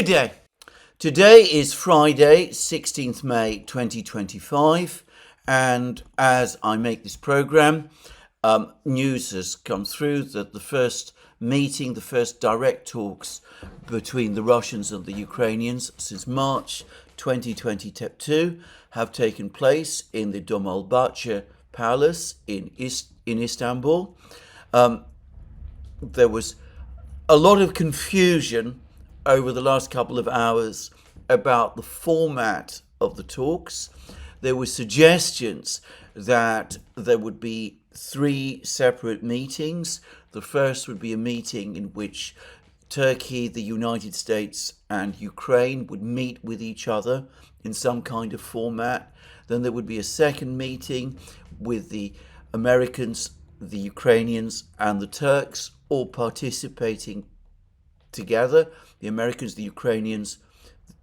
Good day. Today is Friday, 16th May 2025, and as I make this programme, news has come through that the first meeting, the first direct talks between the Russians and the Ukrainians since March 2022 have taken place in the Dolmabahce Palace in Istanbul. There was a lot of confusion over the last couple of hours about the format of the talks. There were suggestions that there would be three separate meetings. The first would be a meeting in which Turkey, the United States, and Ukraine would meet with each other in some kind of format. Then there would be a second meeting with the Americans, the Ukrainians, and the Turks all participating together. The Americans, the Ukrainians,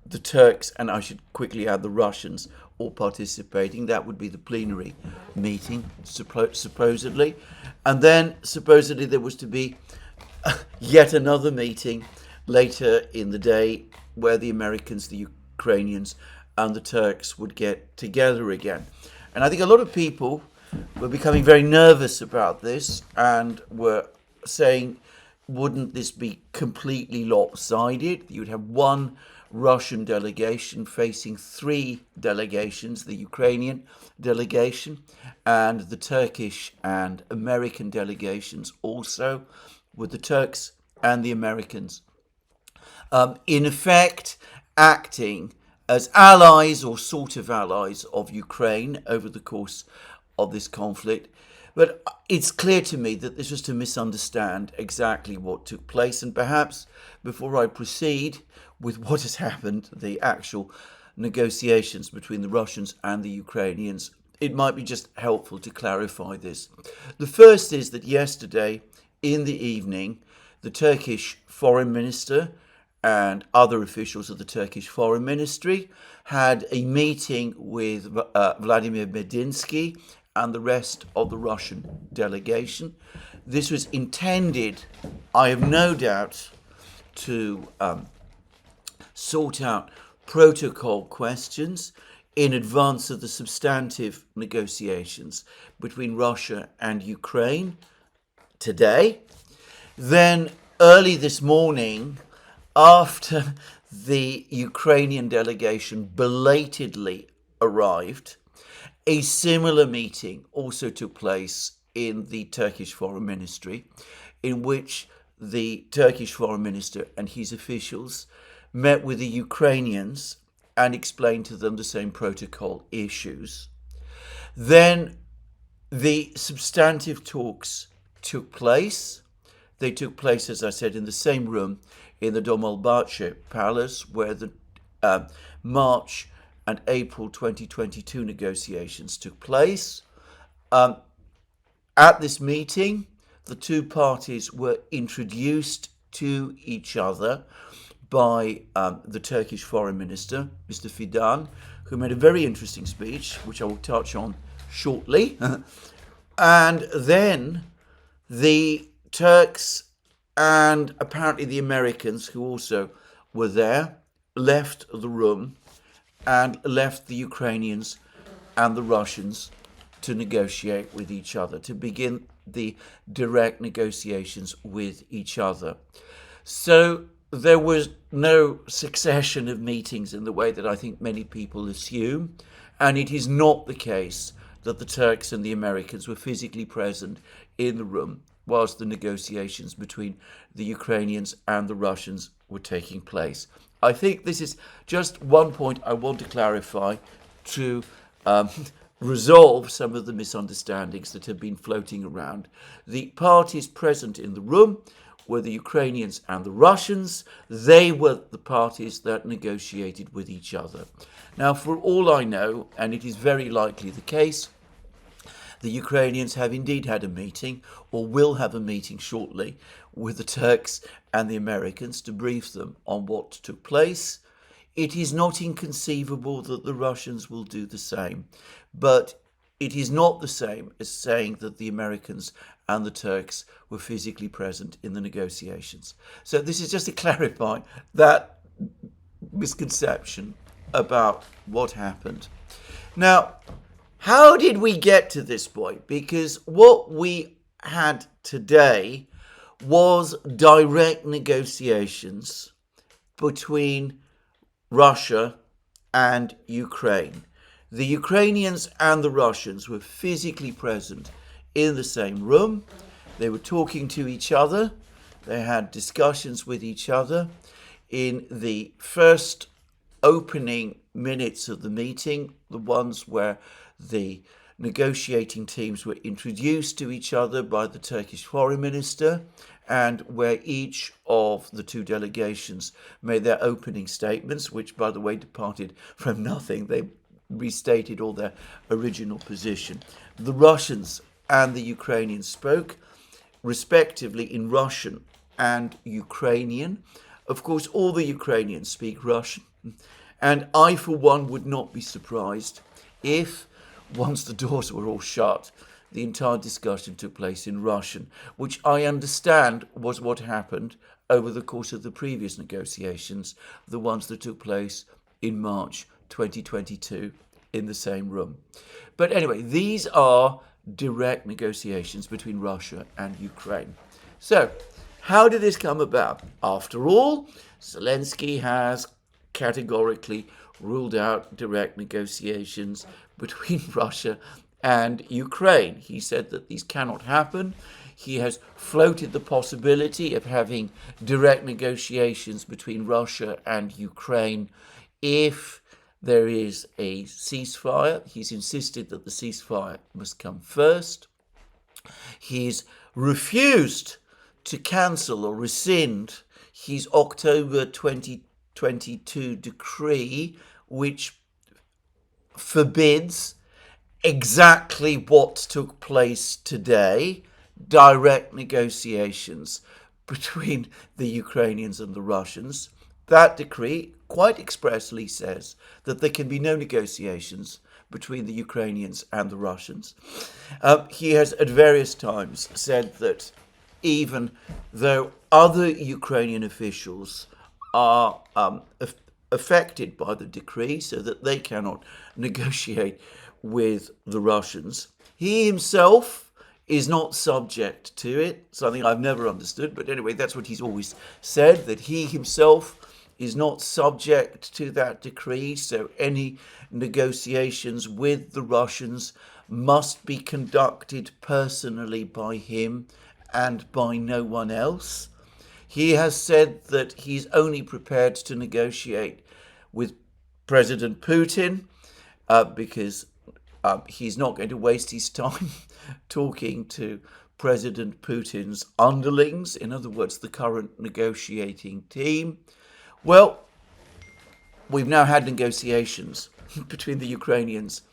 the Turks, and I should quickly add the Russians, all participating. That would be the plenary meeting, supposedly. And then supposedly there was to be yet another meeting later in the day where the Americans, the Ukrainians, and the Turks would get together again. And I think a lot of people were becoming very nervous about this and were saying, wouldn't this be completely lopsided? You'd have one Russian delegation facing three delegations, the Ukrainian delegation and the Turkish and American delegations also, with the Turks and the Americans in effect acting as allies or sort of allies of Ukraine over the course of this conflict. But it's clear to me that this was to misunderstand exactly what took place. And perhaps before I proceed with what has happened, the actual negotiations between the Russians and the Ukrainians, it might be just helpful to clarify this. The first is that yesterday in the evening, the Turkish foreign minister and other officials of the Turkish foreign ministry had a meeting with Vladimir Medinsky and the rest of the Russian delegation. This was intended, I have no doubt, to sort out protocol questions in advance of the substantive negotiations between Russia and Ukraine today. Then early this morning, after the Ukrainian delegation belatedly arrived, a similar meeting also took place in the Turkish Foreign Ministry, in which the Turkish Foreign Minister and his officials met with the Ukrainians and explained to them the same protocol issues. Then the substantive talks took place. They took place, as I said, in the same room in the Dolmabahce Palace, where the March and April 2022 negotiations took place. At this meeting, the two parties were introduced to each other by the Turkish Foreign Minister, Mr. Fidan, who made a very interesting speech, which I will touch on shortly. And then the Turks and apparently the Americans, who also were there, left the room and left the Ukrainians and the Russians to negotiate with each other, to begin the direct negotiations with each other. So there was no succession of meetings in the way that I think many people assume, and it is not the case that the Turks and the Americans were physically present in the room whilst the negotiations between the Ukrainians and the Russians were taking place. I think this is just one point I want to clarify to resolve some of the misunderstandings that have been floating around. The parties present in the room were the Ukrainians and the Russians. They were the parties that negotiated with each other. Now, for all I know, and it is very likely the case, the Ukrainians have indeed had a meeting, or will have a meeting shortly, with the Turks and the Americans to brief them on what took place. It is not inconceivable that the Russians will do the same, but it is not the same as saying that the Americans and the Turks were physically present in the negotiations. So this is just to clarify that misconception about what happened. Now, how did we get to this point? Because what we had today was direct negotiations between Russia and Ukraine. The Ukrainians and the Russians were physically present in the same room. They were talking to each other. They had discussions with each other. In the first opening minutes of the meeting, the ones where the negotiating teams were introduced to each other by the Turkish foreign minister, and where each of the two delegations made their opening statements, which, by the way, departed from nothing. They restated all their original position. The Russians and the Ukrainians spoke, respectively, in Russian and Ukrainian. Of course, all the Ukrainians speak Russian, and I, for one, would not be surprised if, once the doors were all shut, the entire discussion took place in Russian, which I understand was what happened over the course of the previous negotiations, the ones that took place in March 2022 in the same room. But anyway, these are direct negotiations between Russia and Ukraine. So, how did this come about? After all, Zelensky has categorically ruled out direct negotiations between Russia and Ukraine. He said that these cannot happen. He has floated the possibility of having direct negotiations between Russia and Ukraine if there is a ceasefire. He's insisted that the ceasefire must come first. He's refused to cancel or rescind his October 2022 decree, which forbids exactly what took place today, direct negotiations between the Ukrainians and the Russians. That decree quite expressly says that there can be no negotiations between the Ukrainians and the Russians. He has at various times said that even though other Ukrainian officials are affected by the decree, so that they cannot negotiate with the Russians, he himself is not subject to it, something I've never understood, but anyway, that's what he's always said, that he himself is not subject to that decree, so any negotiations with the Russians must be conducted personally by him and by no one else. He has said that he's only prepared to negotiate with President Putin because he's not going to waste his time talking to President Putin's underlings, in other words, the current negotiating team. Well, we've now had negotiations between the Ukrainians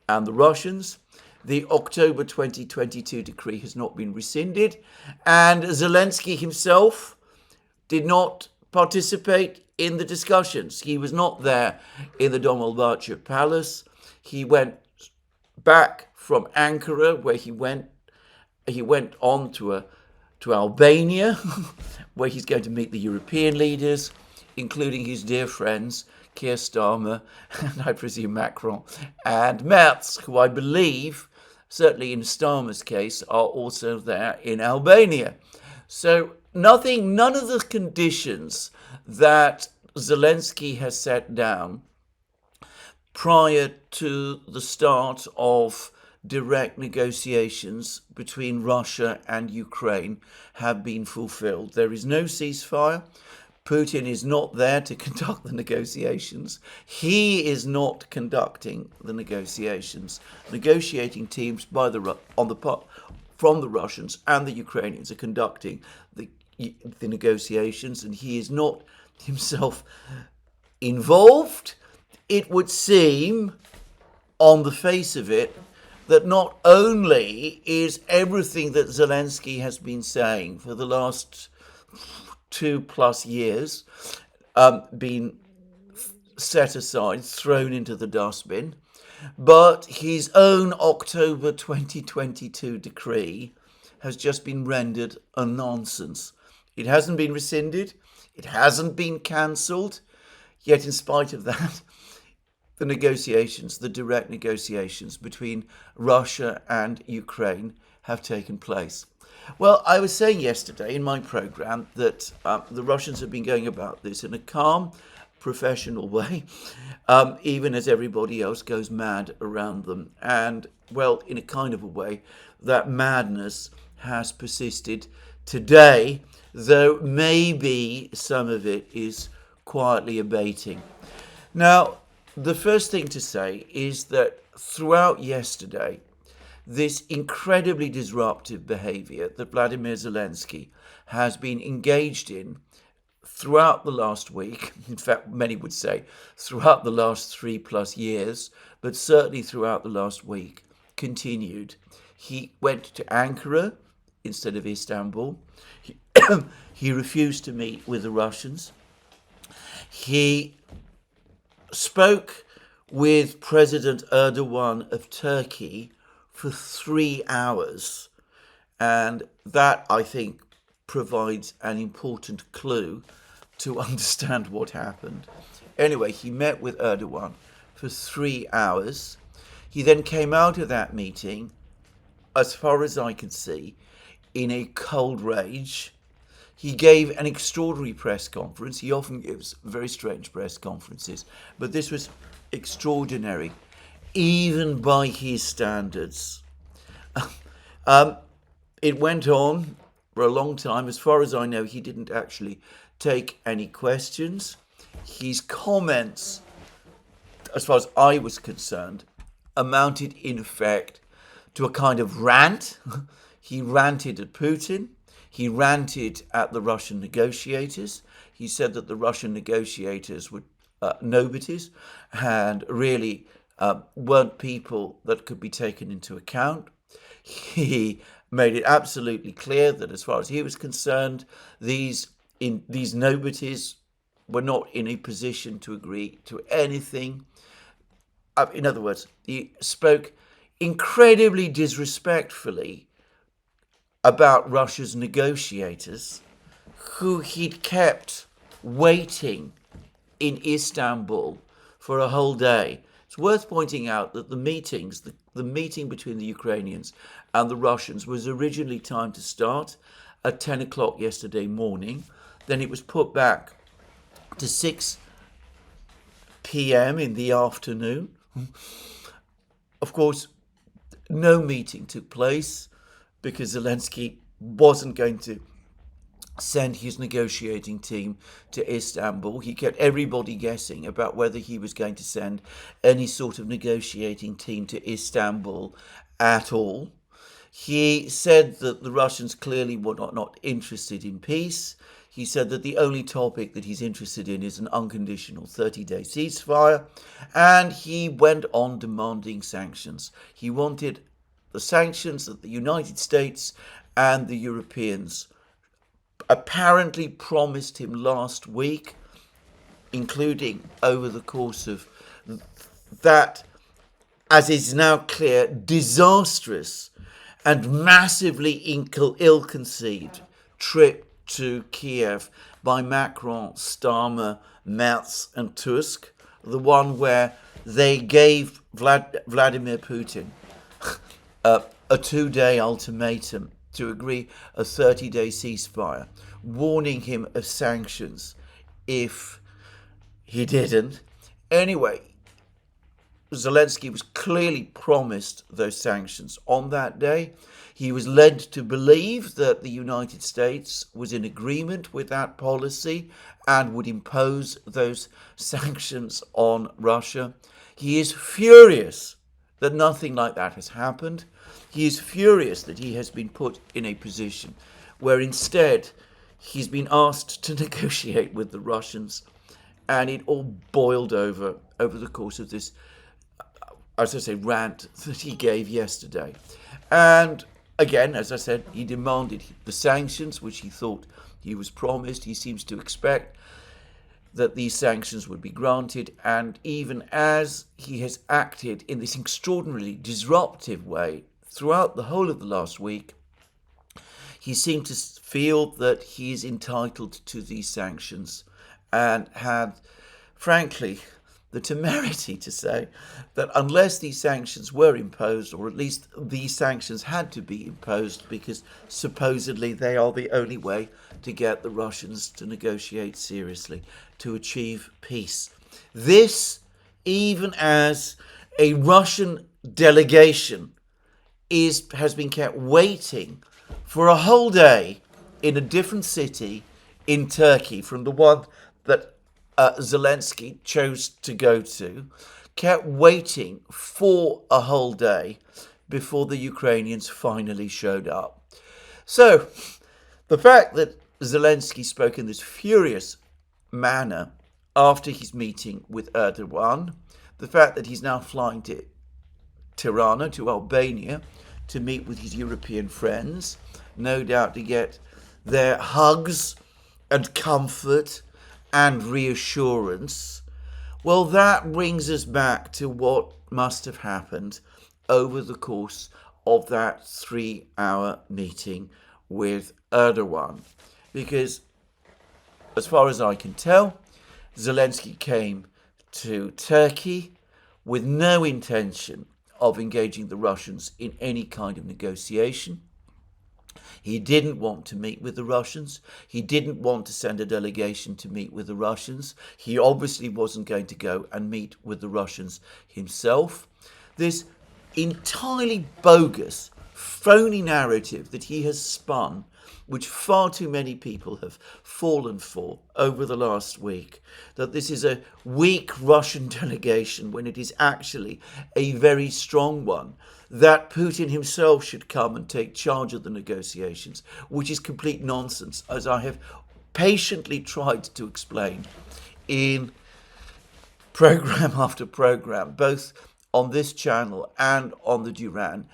and the Russians. The October 2022 decree has not been rescinded, and Zelensky himself did not participate in the discussions. He was not there in the Dolmabahce Palace. He went back from Ankara, where he went on to Albania, where he's going to meet the European leaders, including his dear friends Keir Starmer and I presume Macron and Merz, who I believe, certainly in Starmer's case, are also there in Albania. So none of the conditions that Zelensky has set down prior to the start of direct negotiations between Russia and Ukraine have been fulfilled. There is no ceasefire. Putin is not there to conduct the negotiations. He is not conducting the negotiations. Negotiating teams from the Russians and the Ukrainians are conducting the negotiations, and he is not himself involved. It would seem, on the face of it, that not only is everything that Zelensky has been saying for the last 2+ years been set aside, thrown into the dustbin, but his own October 2022 decree has just been rendered a nonsense. It hasn't been rescinded. It hasn't been cancelled. Yet in spite of that, the direct negotiations between Russia and Ukraine have taken place. Well, I was saying yesterday in my program that the Russians have been going about this in a calm, professional way, even as everybody else goes mad around them. And, well, in a kind of a way, that madness has persisted today, though maybe some of it is quietly abating. Now, the first thing to say is that throughout yesterday, this incredibly disruptive behavior that Vladimir Zelensky has been engaged in throughout the last week, in fact, many would say throughout the last 3+ years, but certainly throughout the last week, continued. He went to Ankara instead of Istanbul. He refused to meet with the Russians. He spoke with President Erdogan of Turkey for 3 hours, and that, I think, provides an important clue to understand what happened. Anyway, he met with Erdogan for 3 hours. He then came out of that meeting, as far as I can see, in a cold rage. He gave an extraordinary press conference. He often gives very strange press conferences, but this was extraordinary, even by his standards. It went on for a long time. As far as I know, he didn't actually take any questions. His comments, as far as I was concerned, amounted in effect to a kind of rant. He ranted at Putin. He ranted at the Russian negotiators. He said that the Russian negotiators were nobodies and really weren't people that could be taken into account. He made it absolutely clear that as far as he was concerned, these nobodies were not in a position to agree to anything. In other words, he spoke incredibly disrespectfully about Russia's negotiators, who he'd kept waiting in Istanbul for a whole day. It's worth pointing out that the meeting between the Ukrainians and the Russians was originally timed to start at 10 o'clock yesterday morning. Then it was put back to 6 p.m. in the afternoon. Of course, no meeting took place because Zelensky wasn't going to send his negotiating team to Istanbul. He kept everybody guessing about whether he was going to send any sort of negotiating team to Istanbul at all. He said that the Russians clearly were not interested in peace. He said that the only topic that he's interested in is an unconditional 30-day ceasefire, and he went on demanding sanctions. He wanted the sanctions that the United States and the Europeans apparently promised him last week, including over the course of that, as is now clear, disastrous and massively ill-conceived trip to Kiev by Macron, Starmer, Merz and Tusk, the one where they gave Vladimir Putin a 2-day ultimatum to agree a 30-day ceasefire, warning him of sanctions if he didn't. Anyway, Zelensky was clearly promised those sanctions on that day. He was led to believe that the United States was in agreement with that policy and would impose those sanctions on Russia. He is furious that nothing like that has happened. He is furious that he has been put in a position where instead he's been asked to negotiate with the Russians, and it all boiled over the course of this, as I say, rant that he gave yesterday. And again, as I said, he demanded the sanctions, which he thought he was promised. He seems to expect that these sanctions would be granted, and even as he has acted in this extraordinarily disruptive way throughout the whole of the last week, he seemed to feel that he is entitled to these sanctions and had frankly, the temerity to say that unless these sanctions were imposed, or at least these sanctions had to be imposed because supposedly they are the only way to get the Russians to negotiate seriously, to achieve peace. This, even as a Russian delegation has been kept waiting for a whole day in a different city in Turkey from the one that Zelensky chose to go to, kept waiting for a whole day before the Ukrainians finally showed up. So, the fact that Zelensky spoke in this furious manner after his meeting with Erdogan, the fact that he's now flying to Tirana, to Albania, to meet with his European friends, no doubt to get their hugs and comfort and reassurance. Well, that brings us back to what must have happened over the course of that 3-hour meeting with Erdogan. Because, as far as I can tell, Zelensky came to Turkey with no intention of engaging the Russians in any kind of negotiation. He didn't want to meet with the Russians. He didn't want to send a delegation to meet with the Russians. He obviously wasn't going to go and meet with the Russians himself. This entirely bogus, phony narrative that he has spun, which far too many people have fallen for over the last week, that this is a weak Russian delegation when it is actually a very strong one, that Putin himself should come and take charge of the negotiations, which is complete nonsense, as I have patiently tried to explain in program after program, both on this channel and on the Duran.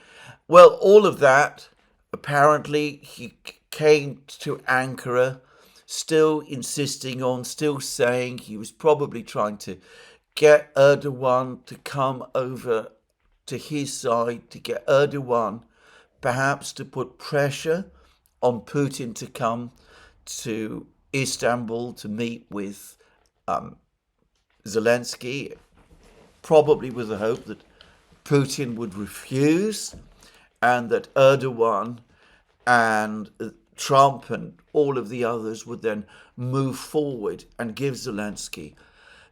Well, all of that, apparently he came to Ankara still insisting on, still saying he was probably trying to get Erdogan to come over to his side, to get Erdogan perhaps to put pressure on Putin to come to Istanbul to meet with Zelensky, probably with the hope that Putin would refuse and that Erdogan and Trump and all of the others would then move forward and give Zelensky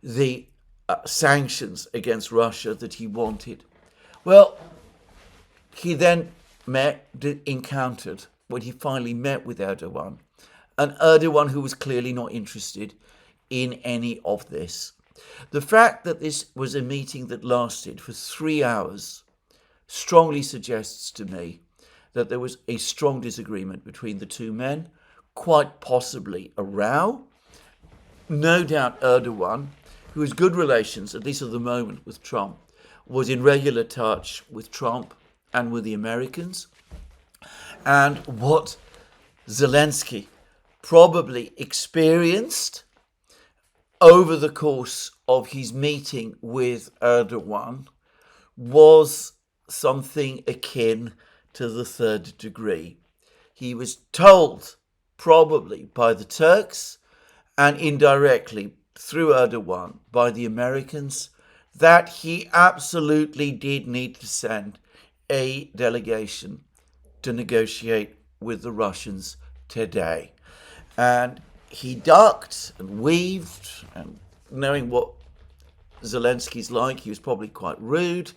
the sanctions against Russia that he wanted. Well, he then encountered, when he finally met with Erdogan, an Erdogan who was clearly not interested in any of this. The fact that this was a meeting that lasted for 3 hours strongly suggests to me that there was a strong disagreement between the two men, quite possibly a row. No doubt Erdogan, who has good relations, at least at the moment, with Trump, was in regular touch with Trump and with the Americans. And what Zelensky probably experienced over the course of his meeting with Erdogan was something akin to the third degree. He was told, probably by the Turks and indirectly through Erdogan by the Americans, that he absolutely did need to send a delegation to negotiate with the Russians today. And he ducked and weaved, and knowing what Zelensky's like, he was probably quite rude.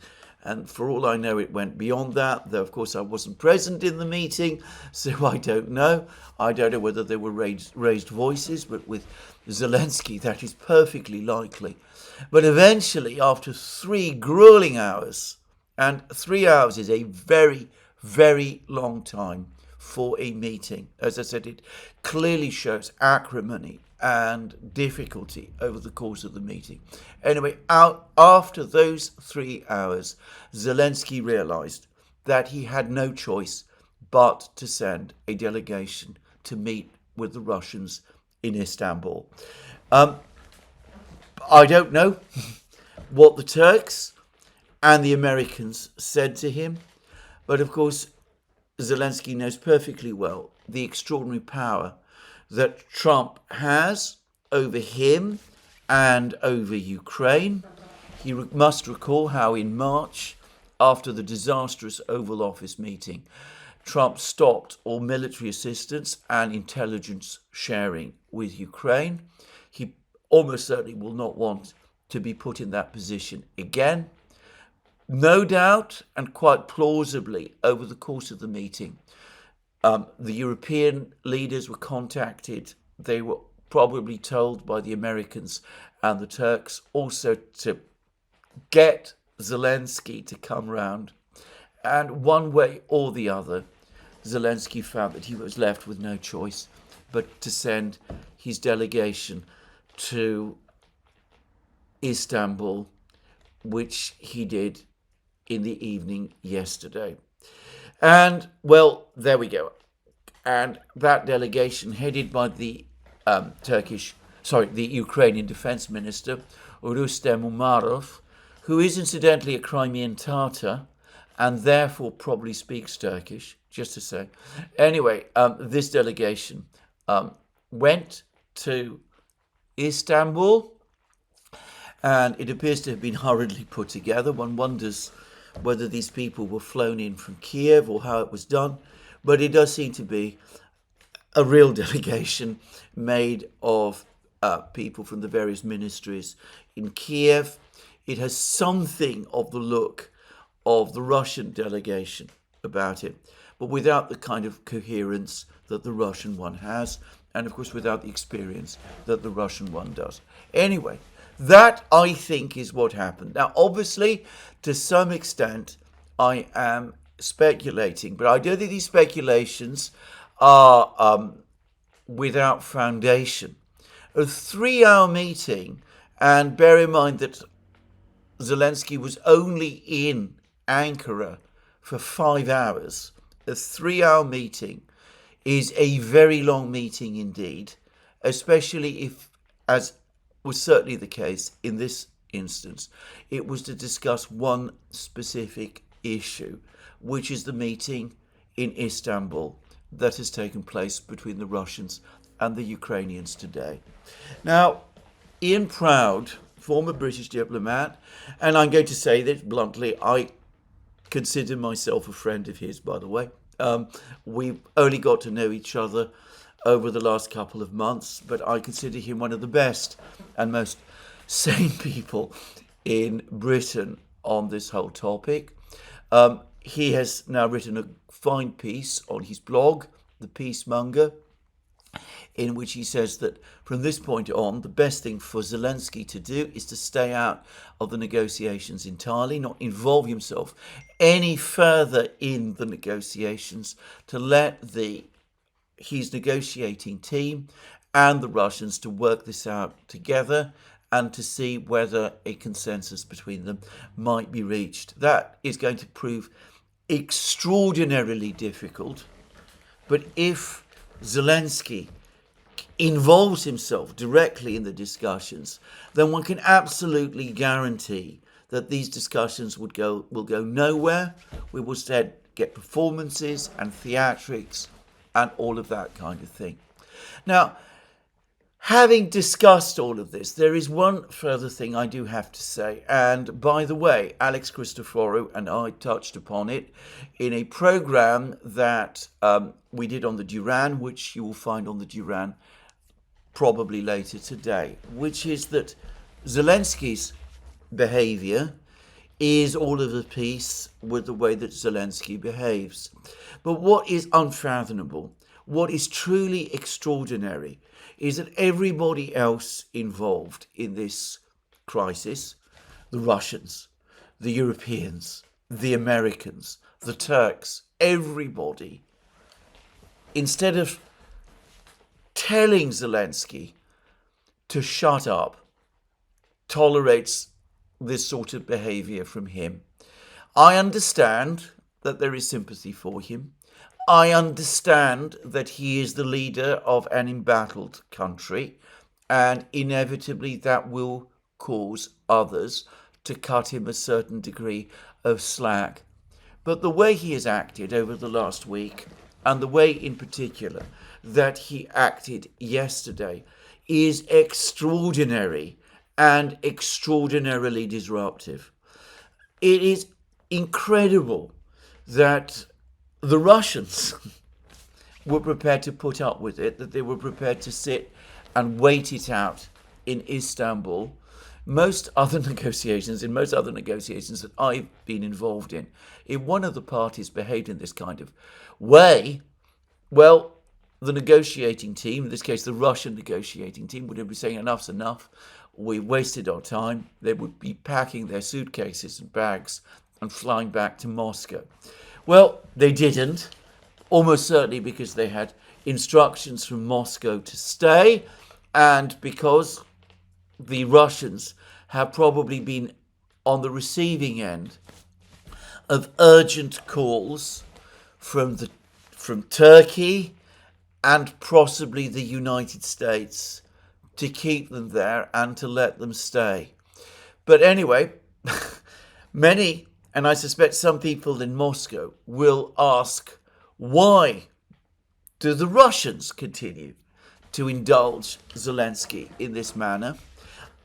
And for all I know, it went beyond that, though, of course, I wasn't present in the meeting, so I don't know. I don't know whether there were raised voices, but with Zelensky, that is perfectly likely. But eventually, after 3 grueling hours, and 3 hours is a very, very long time for a meeting. As I said, it clearly shows acrimony and difficulty over the course of the meeting. Anyway, after those 3 hours, Zelensky realized that he had no choice but to send a delegation to meet with the Russians in Istanbul. I don't know what the Turks and the Americans said to him, but of course, Zelensky knows perfectly well the extraordinary power that Trump has over him and over Ukraine. He must recall how in March, after the disastrous Oval Office meeting, Trump stopped all military assistance and intelligence sharing with Ukraine. He almost certainly will not want to be put in that position again. No doubt, and quite plausibly, over the course of the meeting, the European leaders were contacted. They were probably told by the Americans and the Turks also to get Zelensky to come round. And one way or the other, Zelensky found that he was left with no choice but to send his delegation to Istanbul, which he did in the evening yesterday. And, well, there we go. And that delegation, headed by the Ukrainian Defense Minister, Rustem Umarov, who is incidentally a Crimean Tatar and therefore probably speaks Turkish, just to say. Anyway, this delegation went to Istanbul, and it appears to have been hurriedly put together. One wonders whether these people were flown in from Kiev or how it was done, but it does seem to be a real delegation made of people from the various ministries in Kiev. It has something of the look of the Russian delegation about it, but without the kind of coherence that the Russian one has, and of course without the experience that the Russian one does. Anyway, that, I think, is what happened. Now, obviously, to some extent, I am speculating, but I don't think these speculations are without foundation. A 3-hour meeting, and bear in mind that Zelensky was only in Ankara for 5 hours. A 3-hour meeting is a very long meeting indeed, especially if, as was certainly the case in this instance, it was to discuss one specific issue, which is the meeting in Istanbul that has taken place between the Russians and the Ukrainians today. Now, Ian Proud, former British diplomat, and I'm going to say this bluntly, I consider myself a friend of his, by the way. We only got to know each other over the last couple of months, but I consider him one of the best and most sane people in Britain on this whole topic. He has now written a fine piece on his blog, The Peacemonger, in which he says that from this point on, the best thing for Zelensky to do is to stay out of the negotiations entirely, not involve himself any further in the negotiations, to let his negotiating team and the Russians to work this out together and to see whether a consensus between them might be reached. That is going to prove extraordinarily difficult, but if Zelensky involves himself directly in the discussions, then one can absolutely guarantee that these discussions will go nowhere. We will instead get performances and theatrics and all of that kind of thing. Now, having discussed all of this, there is one further thing I do have to say. And by the way, Alex Christoforou and I touched upon it in a program that we did on the Duran, which you will find on the Duran probably later today, which is that Zelensky's behavior is all of a piece with the way that Zelensky behaves. But what is unfathomable, what is truly extraordinary, is that everybody else involved in this crisis, the Russians, the Europeans, the Americans, the Turks, everybody, instead of telling Zelensky to shut up, tolerates this sort of behavior from him. I understand that there is sympathy for him. I understand that he is the leader of an embattled country, and inevitably that will cause others to cut him a certain degree of slack. But the way he has acted over the last week, and the way in particular that he acted yesterday, is extraordinary and extraordinarily disruptive. It is incredible that the Russians were prepared to put up with it, that they were prepared to sit and wait it out in Istanbul. In most other negotiations that I've been involved in, if one of the parties behaved in this kind of way, well, the negotiating team, in this case the Russian negotiating team, would be saying enough's enough, we've wasted our time. They would be packing their suitcases and bags and flying back to Moscow. Well, they didn't, almost certainly because they had instructions from Moscow to stay, and because the Russians have probably been on the receiving end of urgent calls from Turkey and possibly the United States to keep them there and to let them stay. But anyway, many, and I suspect some people in Moscow, will ask, why do the Russians continue to indulge Zelensky in this manner?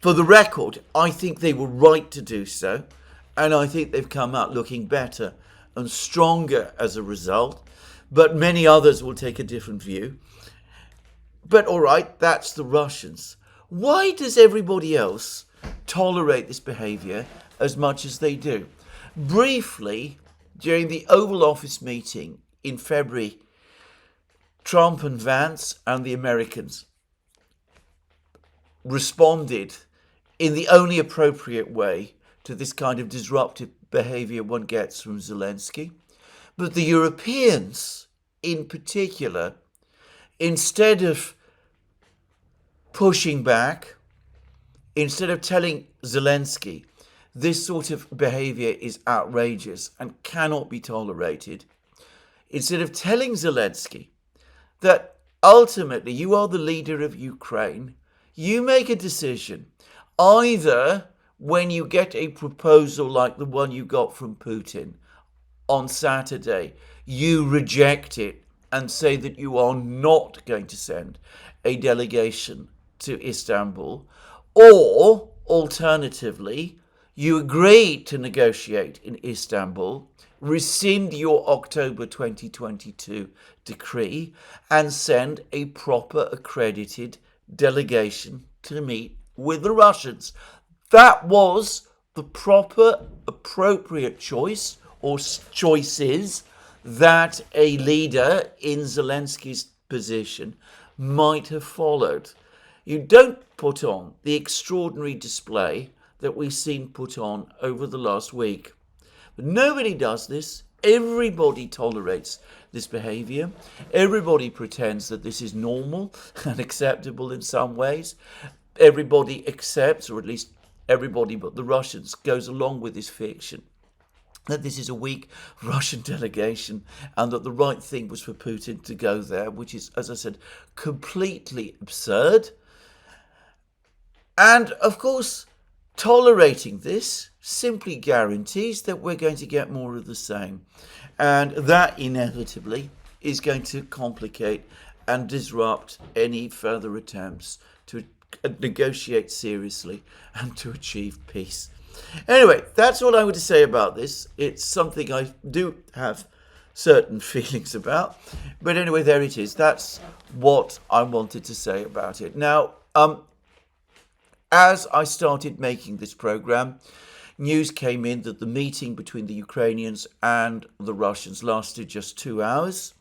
For the record, I think they were right to do so, and I think they've come out looking better and stronger as a result, but many others will take a different view. But all right, that's the Russians. Why does everybody else tolerate this behaviour as much as they do? Briefly, during the Oval Office meeting in February, Trump and Vance and the Americans responded in the only appropriate way to this kind of disruptive behaviour one gets from Zelensky. But the Europeans, in particular, instead of pushing back, instead of telling Zelensky this sort of behaviour is outrageous and cannot be tolerated, instead of telling Zelensky that ultimately you are the leader of Ukraine, you make a decision. Either when you get a proposal like the one you got from Putin on Saturday, you reject it and say that you are not going to send a delegation to Istanbul, or alternatively, you agree to negotiate in Istanbul, rescind your October 2022 decree, and send a proper accredited delegation to meet with the Russians. That was the proper, appropriate choice, or choices, that a leader in Zelensky's position might have followed. You don't put on the extraordinary display that we've seen put on over the last week. But nobody does this. Everybody tolerates this behaviour. Everybody pretends that this is normal and acceptable in some ways. Everybody accepts, or at least everybody but the Russians, goes along with this fiction that this is a weak Russian delegation and that the right thing was for Putin to go there, which is, as I said, completely absurd. And, of course, tolerating this simply guarantees that we're going to get more of the same. And that inevitably is going to complicate and disrupt any further attempts to negotiate seriously and to achieve peace. Anyway, that's all I want to say about this. It's something I do have certain feelings about. But anyway, there it is. That's what I wanted to say about it. Now, as I started making this program, news came in that the meeting between the Ukrainians and the Russians lasted just 2 hours.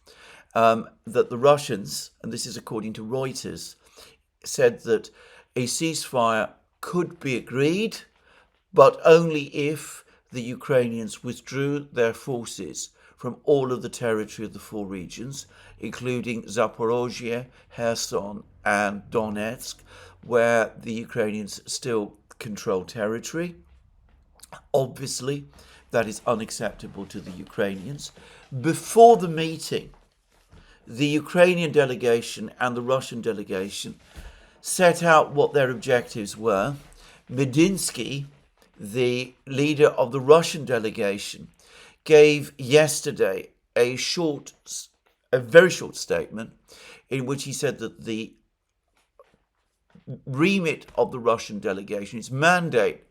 That the Russians, and this is according to Reuters, said that a ceasefire could be agreed, but only if the Ukrainians withdrew their forces from all of the territory of the four regions, including Zaporozhye, Kherson and Donetsk, where the Ukrainians still control territory. Obviously, that is unacceptable to the Ukrainians. Before the meeting, the Ukrainian delegation and the Russian delegation set out what their objectives were. Medinsky, the leader of the Russian delegation, gave yesterday a very short statement in which he said that the remit of the Russian delegation, its mandate,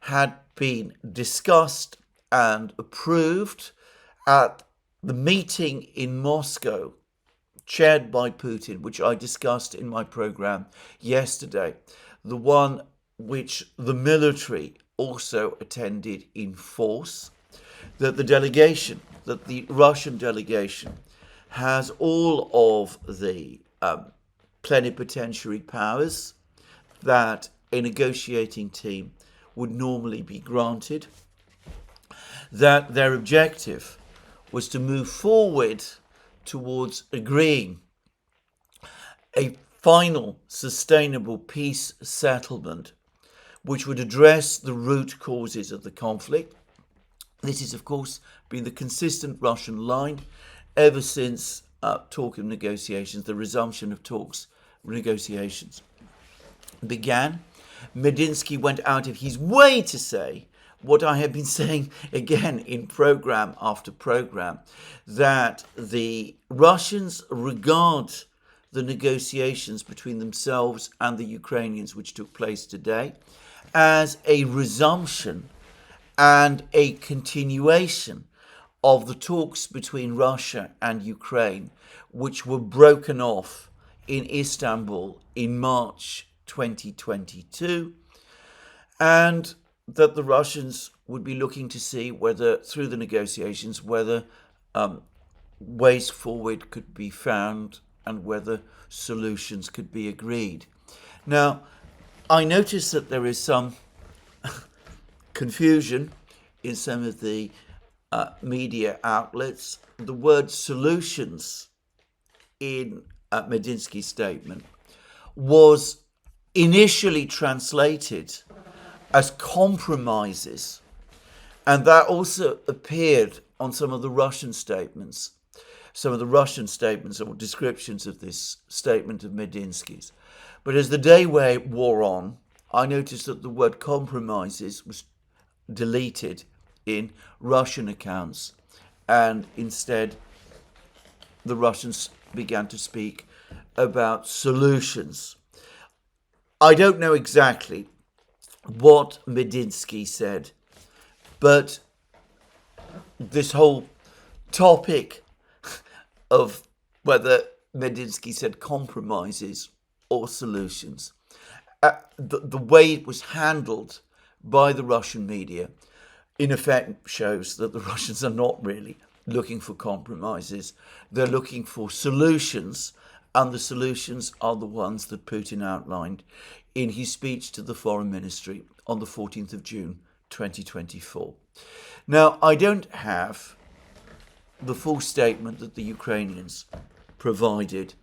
had been discussed and approved at the meeting in Moscow, chaired by Putin, which I discussed in my program yesterday, the one which the military also attended in force, that the Russian delegation has all of the plenipotentiary powers that a negotiating team would normally be granted, that their objective was to move forward towards agreeing a final sustainable peace settlement which would address the root causes of the conflict. This has, of course, been the consistent Russian line ever since the resumption of negotiations began. Medinsky went out of his way to say what I have been saying again in program after program, that the Russians regard the negotiations between themselves and the Ukrainians, which took place today, as a resumption and a continuation of the talks between Russia and Ukraine, which were broken off in Istanbul in March 2022, and that the Russians would be looking to see whether, through the negotiations, whether ways forward could be found and whether solutions could be agreed. Now, I notice that there is some confusion in some of the media outlets. The word solutions in Medinsky's statement was initially translated as compromises, and that also appeared on some of the Russian statements or descriptions of this statement of Medinsky's. But as the day wore on, I noticed that the word compromises was deleted in Russian accounts, and instead the Russians began to speak about solutions. I don't know exactly what Medinsky said, but this whole topic of whether Medinsky said compromises or solutions, the way it was handled by the Russian media, in effect shows that the Russians are not really looking for compromises. They're looking for solutions, and the solutions are the ones that Putin outlined in his speech to the Foreign Ministry on the 14th of June 2024. Now, I don't have the full statement that the Ukrainians provided,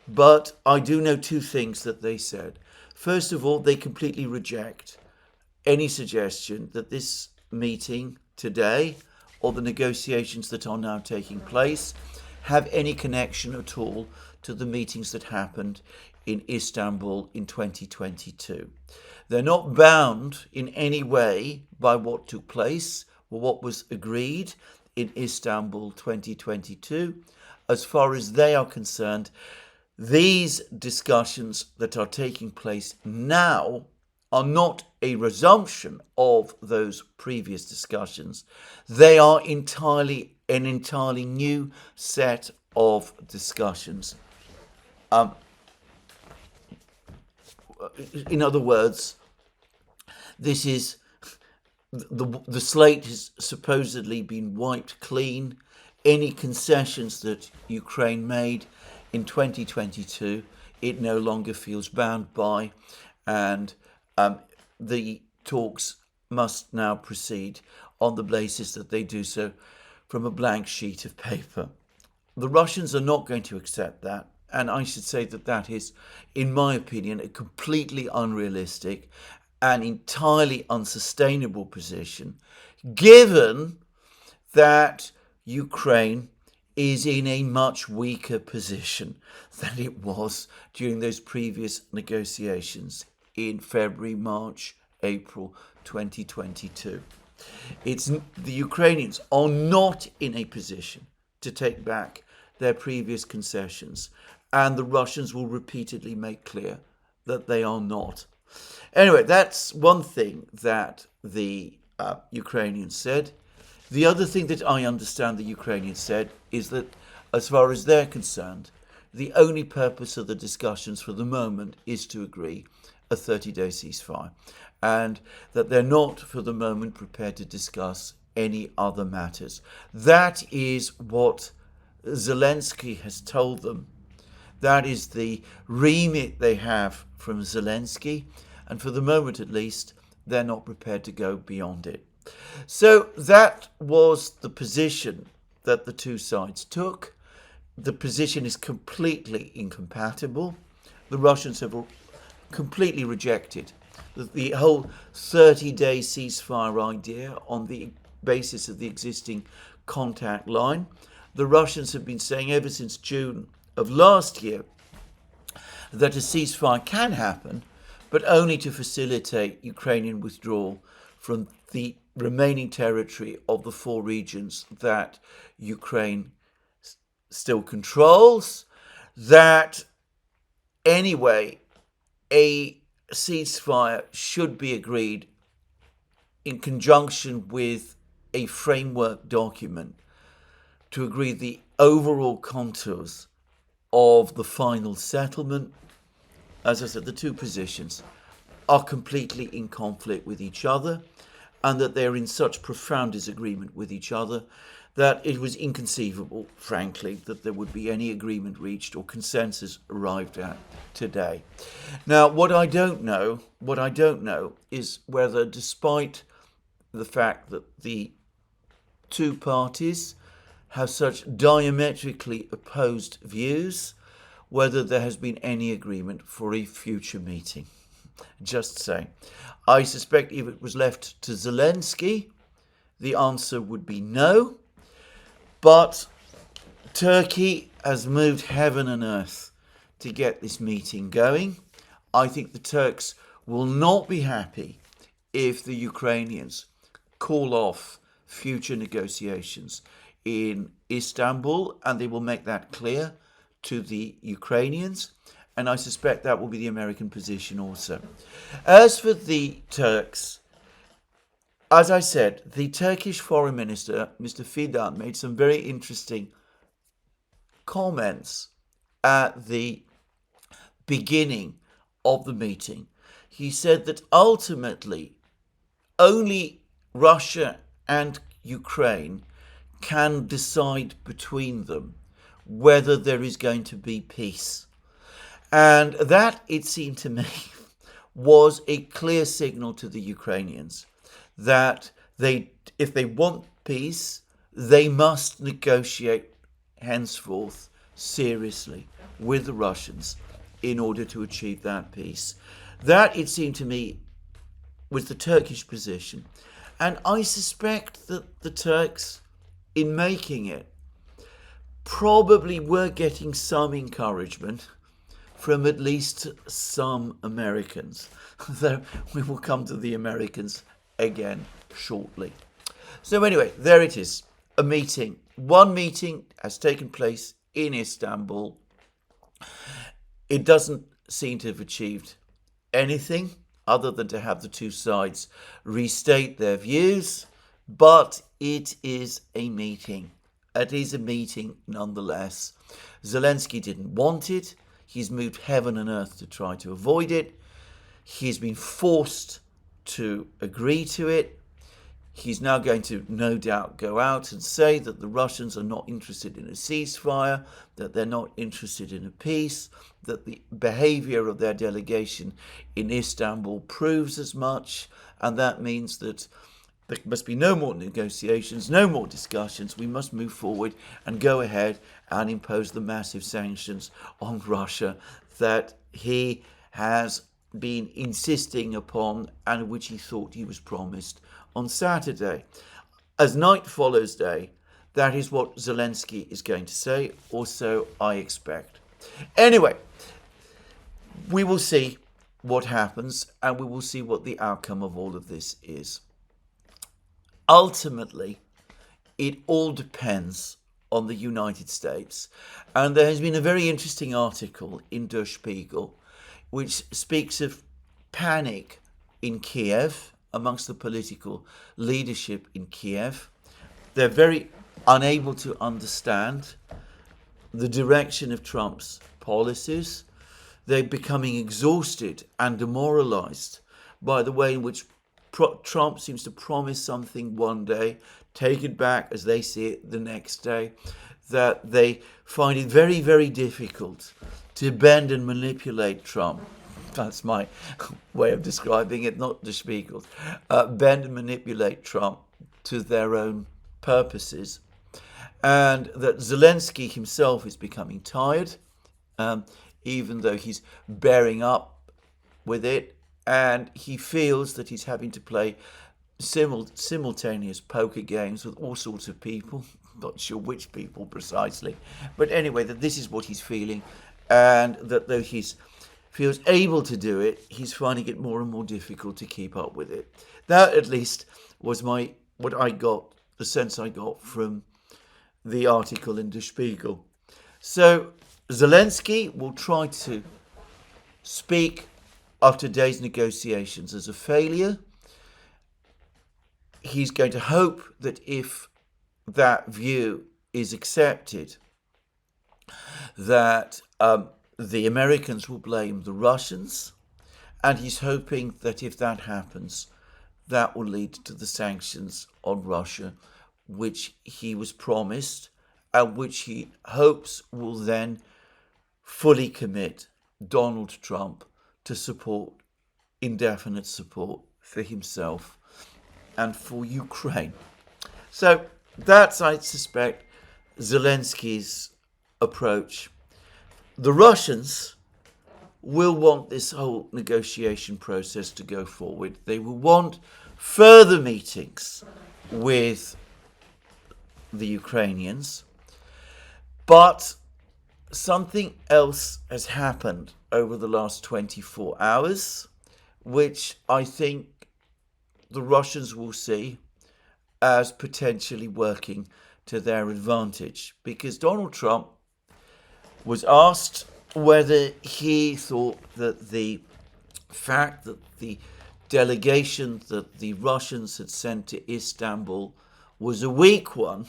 but I do know two things that they said. First of all, they completely reject any suggestion that this meeting today or the negotiations that are now taking place have any connection at all to the meetings that happened in Istanbul in 2022. They're not bound in any way by what took place or what was agreed in Istanbul 2022. As far as they are concerned, these discussions that are taking place now are not a resumption of those previous discussions. They are an entirely new set of discussions. In other words, this is the slate has supposedly been wiped clean. Any concessions that Ukraine made in 2022, it no longer feels bound by, and the talks must now proceed on the basis that they do so from a blank sheet of paper. The Russians are not going to accept that, and I should say that that is, in my opinion, a completely unrealistic and entirely unsustainable position, given that Ukraine is in a much weaker position than it was during those previous negotiations in February, March, April 2022. The Ukrainians are not in a position to take back their previous concessions, and the Russians will repeatedly make clear that they are not. Anyway, that's one thing that the Ukrainians said. The other thing that I understand the Ukrainians said is that, as far as they're concerned, the only purpose of the discussions for the moment is to agree a 30-day ceasefire, and that they're not, for the moment, prepared to discuss any other matters. That is what Zelensky has told them. That is the remit they have from Zelensky, and for the moment at least, they're not prepared to go beyond it. So that was the position that the two sides took. The position is completely incompatible. The Russians have completely rejected the whole 30-day ceasefire idea on the basis of the existing contact line. The Russians have been saying ever since June of last year that a ceasefire can happen, but only to facilitate Ukrainian withdrawal from the remaining territory of the 4 regions that Ukraine still controls. That anyway, a ceasefire should be agreed in conjunction with a framework document to agree the overall contours of the final settlement. As I said, the two positions are completely in conflict with each other, and that they're in such profound disagreement with each other that it was inconceivable, frankly, that there would be any agreement reached or consensus arrived at today. Now, what I don't know is whether, despite the fact that the two parties have such diametrically opposed views, whether there has been any agreement for a future meeting. Just saying. I suspect if it was left to Zelensky, the answer would be no. But Turkey has moved heaven and earth to get this meeting going. I think the Turks will not be happy if the Ukrainians call off future negotiations in Istanbul, and they will make that clear to the Ukrainians. And I suspect that will be the American position also. As for the Turks, as I said, the Turkish Foreign Minister, Mr. Fidan, made some very interesting comments at the beginning of the meeting. He said that ultimately only Russia and Ukraine can decide between them whether there is going to be peace. And that, it seemed to me, was a clear signal to the Ukrainians that if they want peace, they must negotiate henceforth seriously with the Russians in order to achieve that peace. That, it seemed to me, was the Turkish position. And I suspect that the Turks, in making it, probably were getting some encouragement from at least some Americans. Though we will come to the Americans again shortly. So anyway, there it is. A meeting. One meeting has taken place in Istanbul. It doesn't seem to have achieved anything other than to have the two sides restate their views, but it is a meeting. It is a meeting nonetheless. Zelensky didn't want it. He's moved heaven and earth to try to avoid it. He's been forced to agree to it. He's now going to, no doubt, go out and say that the Russians are not interested in a ceasefire, that they're not interested in a peace, that the behavior of their delegation in Istanbul proves as much, and that means that there must be no more negotiations, no more discussions. We must move forward and go ahead and impose the massive sanctions on Russia that he has been insisting upon and which he thought he was promised on Saturday. As night follows day, that is what Zelensky is going to say, or so I expect. Anyway, we will see what happens, and we will see what the outcome of all of this is. Ultimately, it all depends on the United States. And there has been a very interesting article in Der Spiegel which speaks of panic in Kiev amongst the political leadership in Kiev. They're very unable to understand the direction of Trump's policies. They're becoming exhausted and demoralized by the way in which Trump seems to promise something one day, take it back as they see it the next day, that they find it very, very difficult to bend and manipulate Trump. That's my way of describing it, not the Spiegel's. Bend and manipulate Trump to their own purposes. And that Zelensky himself is becoming tired, even though he's bearing up with it. And he feels that he's having to play simultaneous poker games with all sorts of people. Not sure which people precisely. But anyway, that this is what he's feeling. And that though he feels able to do it, he's finding it more and more difficult to keep up with it. That at least was the sense I got from the article in Der Spiegel. So Zelensky will try to speak of today's negotiations as a failure. He's going to hope that if that view is accepted, that the Americans will blame the Russians, and he's hoping that if that happens, that will lead to the sanctions on Russia, which he was promised, and which he hopes will then fully commit Donald Trump to support, indefinite support for himself and for Ukraine. So that's, I suspect, Zelensky's approach. The Russians will want this whole negotiation process to go forward. They will want further meetings with the Ukrainians. But something else has happened over the last 24 hours, which I think the Russians will see as potentially working to their advantage. Because Donald Trump was asked whether he thought that the fact that the delegation that the Russians had sent to Istanbul was a weak one,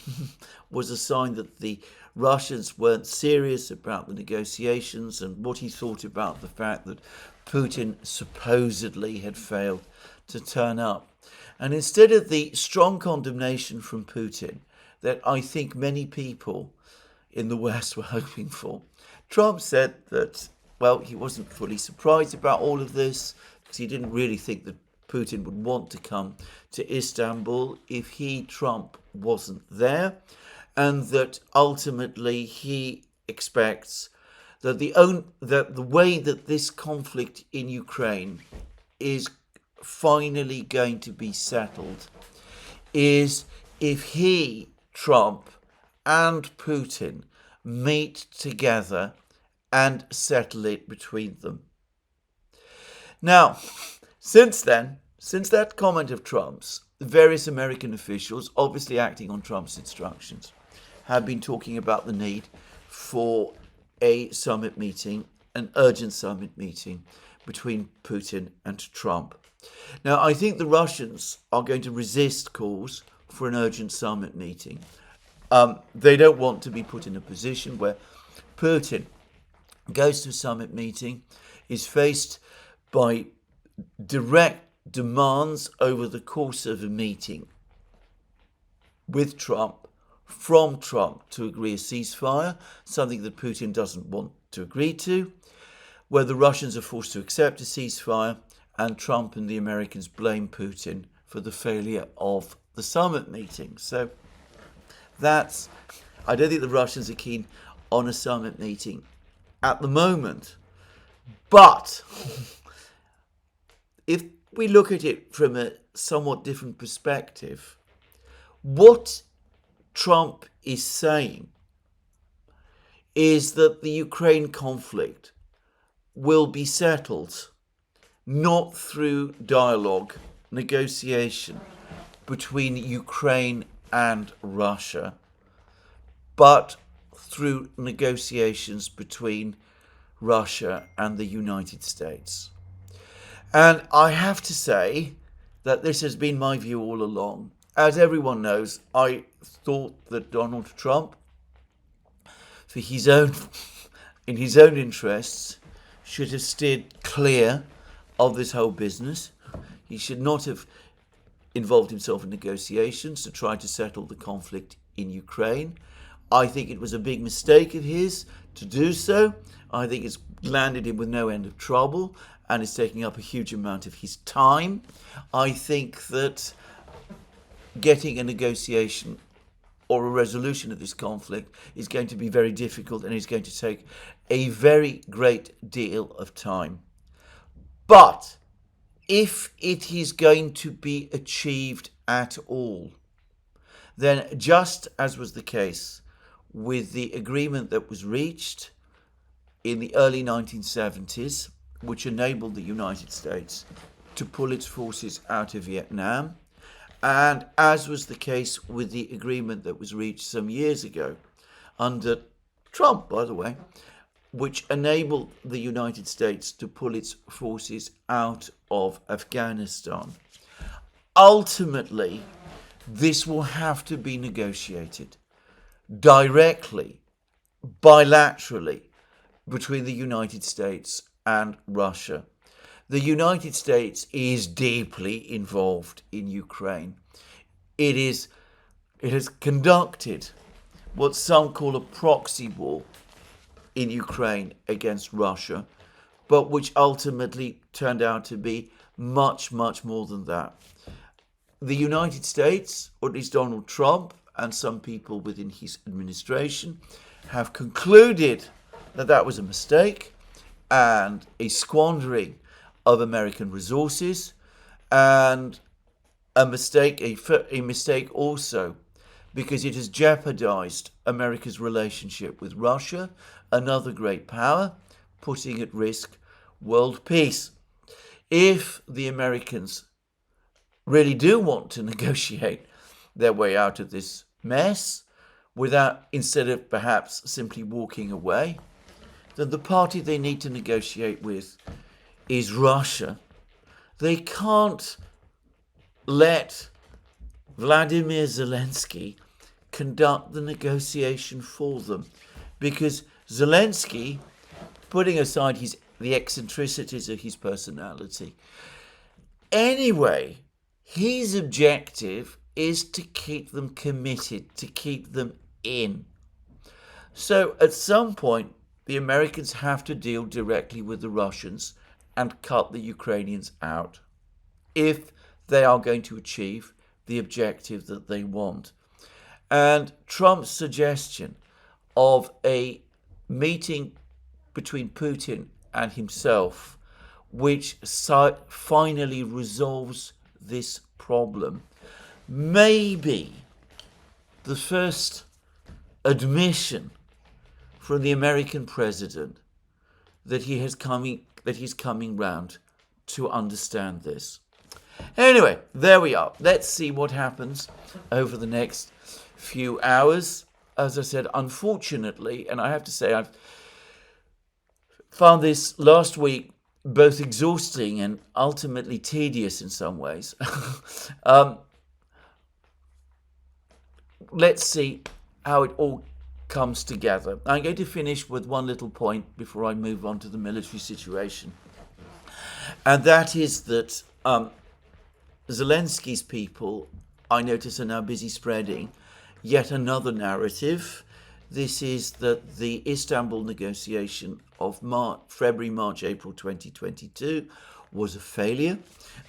was a sign that the Russians weren't serious about the negotiations, and what he thought about the fact that Putin supposedly had failed to turn up. And instead of the strong condemnation from Putin that I think many people in the West were hoping for, Trump said that, well, he wasn't fully surprised about all of this because he didn't really think that Putin would want to come to Istanbul if he, Trump, wasn't there, and that ultimately he expects that the way that this conflict in Ukraine is finally going to be settled is if he, Trump, and Putin meet together and settle it between them. Now, since that comment of Trump's, various American officials, obviously acting on Trump's instructions, have been talking about the need for a summit meeting, an urgent summit meeting between Putin and Trump. Now, I think the Russians are going to resist calls for an urgent summit meeting. They don't want to be put in a position where Putin goes to a summit meeting, is faced by direct demands over the course of a meeting with Trump, from Trump to agree a ceasefire, something that Putin doesn't want to agree to, where the Russians are forced to accept a ceasefire, and Trump and the Americans blame Putin for the failure of the summit meeting. So I don't think the Russians are keen on a summit meeting at the moment. But if we look at it from a somewhat different perspective, what Trump is saying is that the Ukraine conflict will be settled not through dialogue, negotiation between Ukraine and Russia, but through negotiations between Russia and the United States. And I have to say that this has been my view all along. As everyone knows, I thought that Donald Trump, for in his own interests, should have steered clear of this whole business. He should not have involved himself in negotiations to try to settle the conflict in Ukraine. I think it was a big mistake of his to do so. I think it's landed him with no end of trouble and is taking up a huge amount of his time. I think that getting a negotiation or a resolution of this conflict is going to be very difficult and is going to take a very great deal of time. But if it is going to be achieved at all, then just as was the case with the agreement that was reached in the early 1970s, which enabled the United States to pull its forces out of Vietnam, and as was the case with the agreement that was reached some years ago, under Trump, by the way, which enabled the United States to pull its forces out of Afghanistan. Ultimately, this will have to be negotiated directly, bilaterally, between the United States and Russia. The United States is deeply involved in Ukraine. It has conducted what some call a proxy war in Ukraine against Russia, but which ultimately turned out to be much, much more than that. The United States, or at least Donald Trump and some people within his administration, have concluded that that was a mistake and a squandering of American resources, and a mistake also because it has jeopardized America's relationship with Russia, another great power, putting at risk world peace. If the Americans really do want to negotiate their way out of this mess, instead of perhaps simply walking away, then the party they need to negotiate with is Russia. They can't let Vladimir Zelensky conduct the negotiation for them, because Zelensky, putting aside the eccentricities of his personality, anyway, his objective is to keep them committed, to keep them in. So at some point, the Americans have to deal directly with the Russians and cut the Ukrainians out if they are going to achieve the objective that they want. And Trump's suggestion of a meeting between Putin and himself, which finally resolves this problem, may be the first admission from the American president that he's coming round to understand this. Anyway, there we are. Let's see what happens over the next few hours. As I said, unfortunately, and I have to say, I've found this last week both exhausting and ultimately tedious in some ways. Let's see how it all comes together. I'm going to finish with one little point before I move on to the military situation. And that is that Zelensky's people, I notice, are now busy spreading yet another narrative. This is that the Istanbul negotiation of February, March, April 2022 was a failure,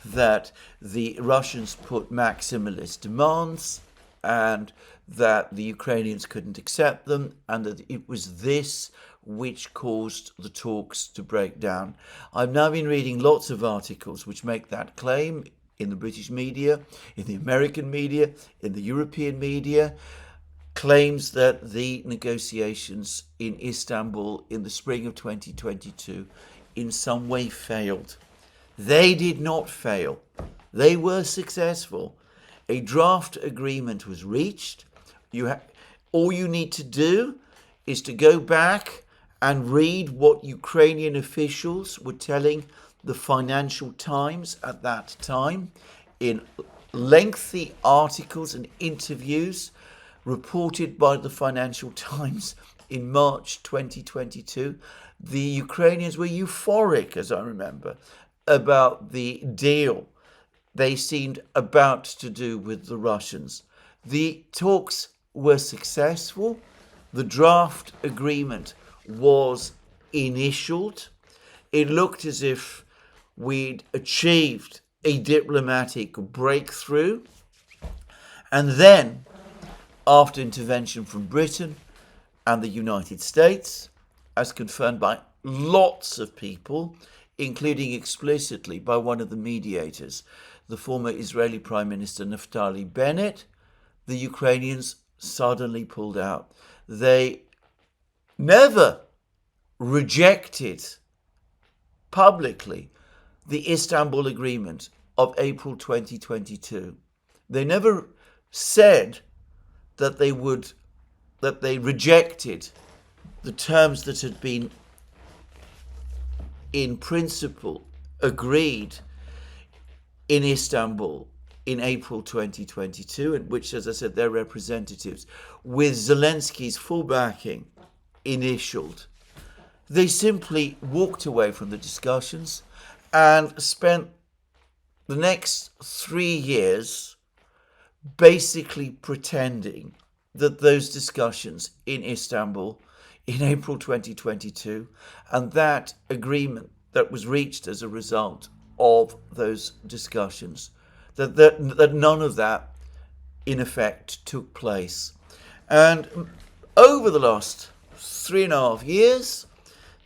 that the Russians put maximalist demands and that the Ukrainians couldn't accept them, and that it was this which caused the talks to break down. I've now been reading lots of articles which make that claim in the British media, in the American media, in the European media, claims that the negotiations in Istanbul in the spring of 2022 in some way failed. They did not fail. They were successful. A draft agreement was reached. All you need to do is to go back and read what Ukrainian officials were telling the Financial Times at that time in lengthy articles and interviews reported by the Financial Times in March 2022, the Ukrainians were euphoric, as I remember, about the deal they seemed about to do with the Russians. The talks were successful. The draft agreement was initialed. It looked as if we'd achieved a diplomatic breakthrough. And then, after intervention from Britain and the United States, as confirmed by lots of people, including explicitly by one of the mediators, the former Israeli Prime Minister Naftali Bennett, the Ukrainians suddenly pulled out. They never rejected publicly the Istanbul Agreement of April 2022. They never said that they rejected the terms that had been in principle agreed in Istanbul in April 2022, in which, as I said, their representatives, with Zelensky's full backing, initialed. They simply walked away from the discussions and spent the next 3 years basically pretending that those discussions in Istanbul in April 2022 and that agreement that was reached as a result of those discussions, that none of that in effect took place. And over the last 3.5 years,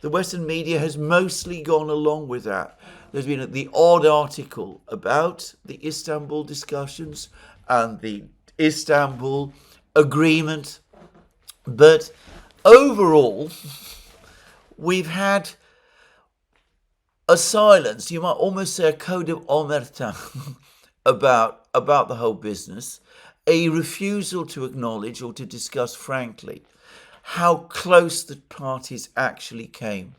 the Western media has mostly gone along with that. There's been the odd article about the Istanbul discussions and the Istanbul agreement, but overall, we've had a silence, you might almost say a code of omerta, about the whole business, a refusal to acknowledge or to discuss frankly how close the parties actually came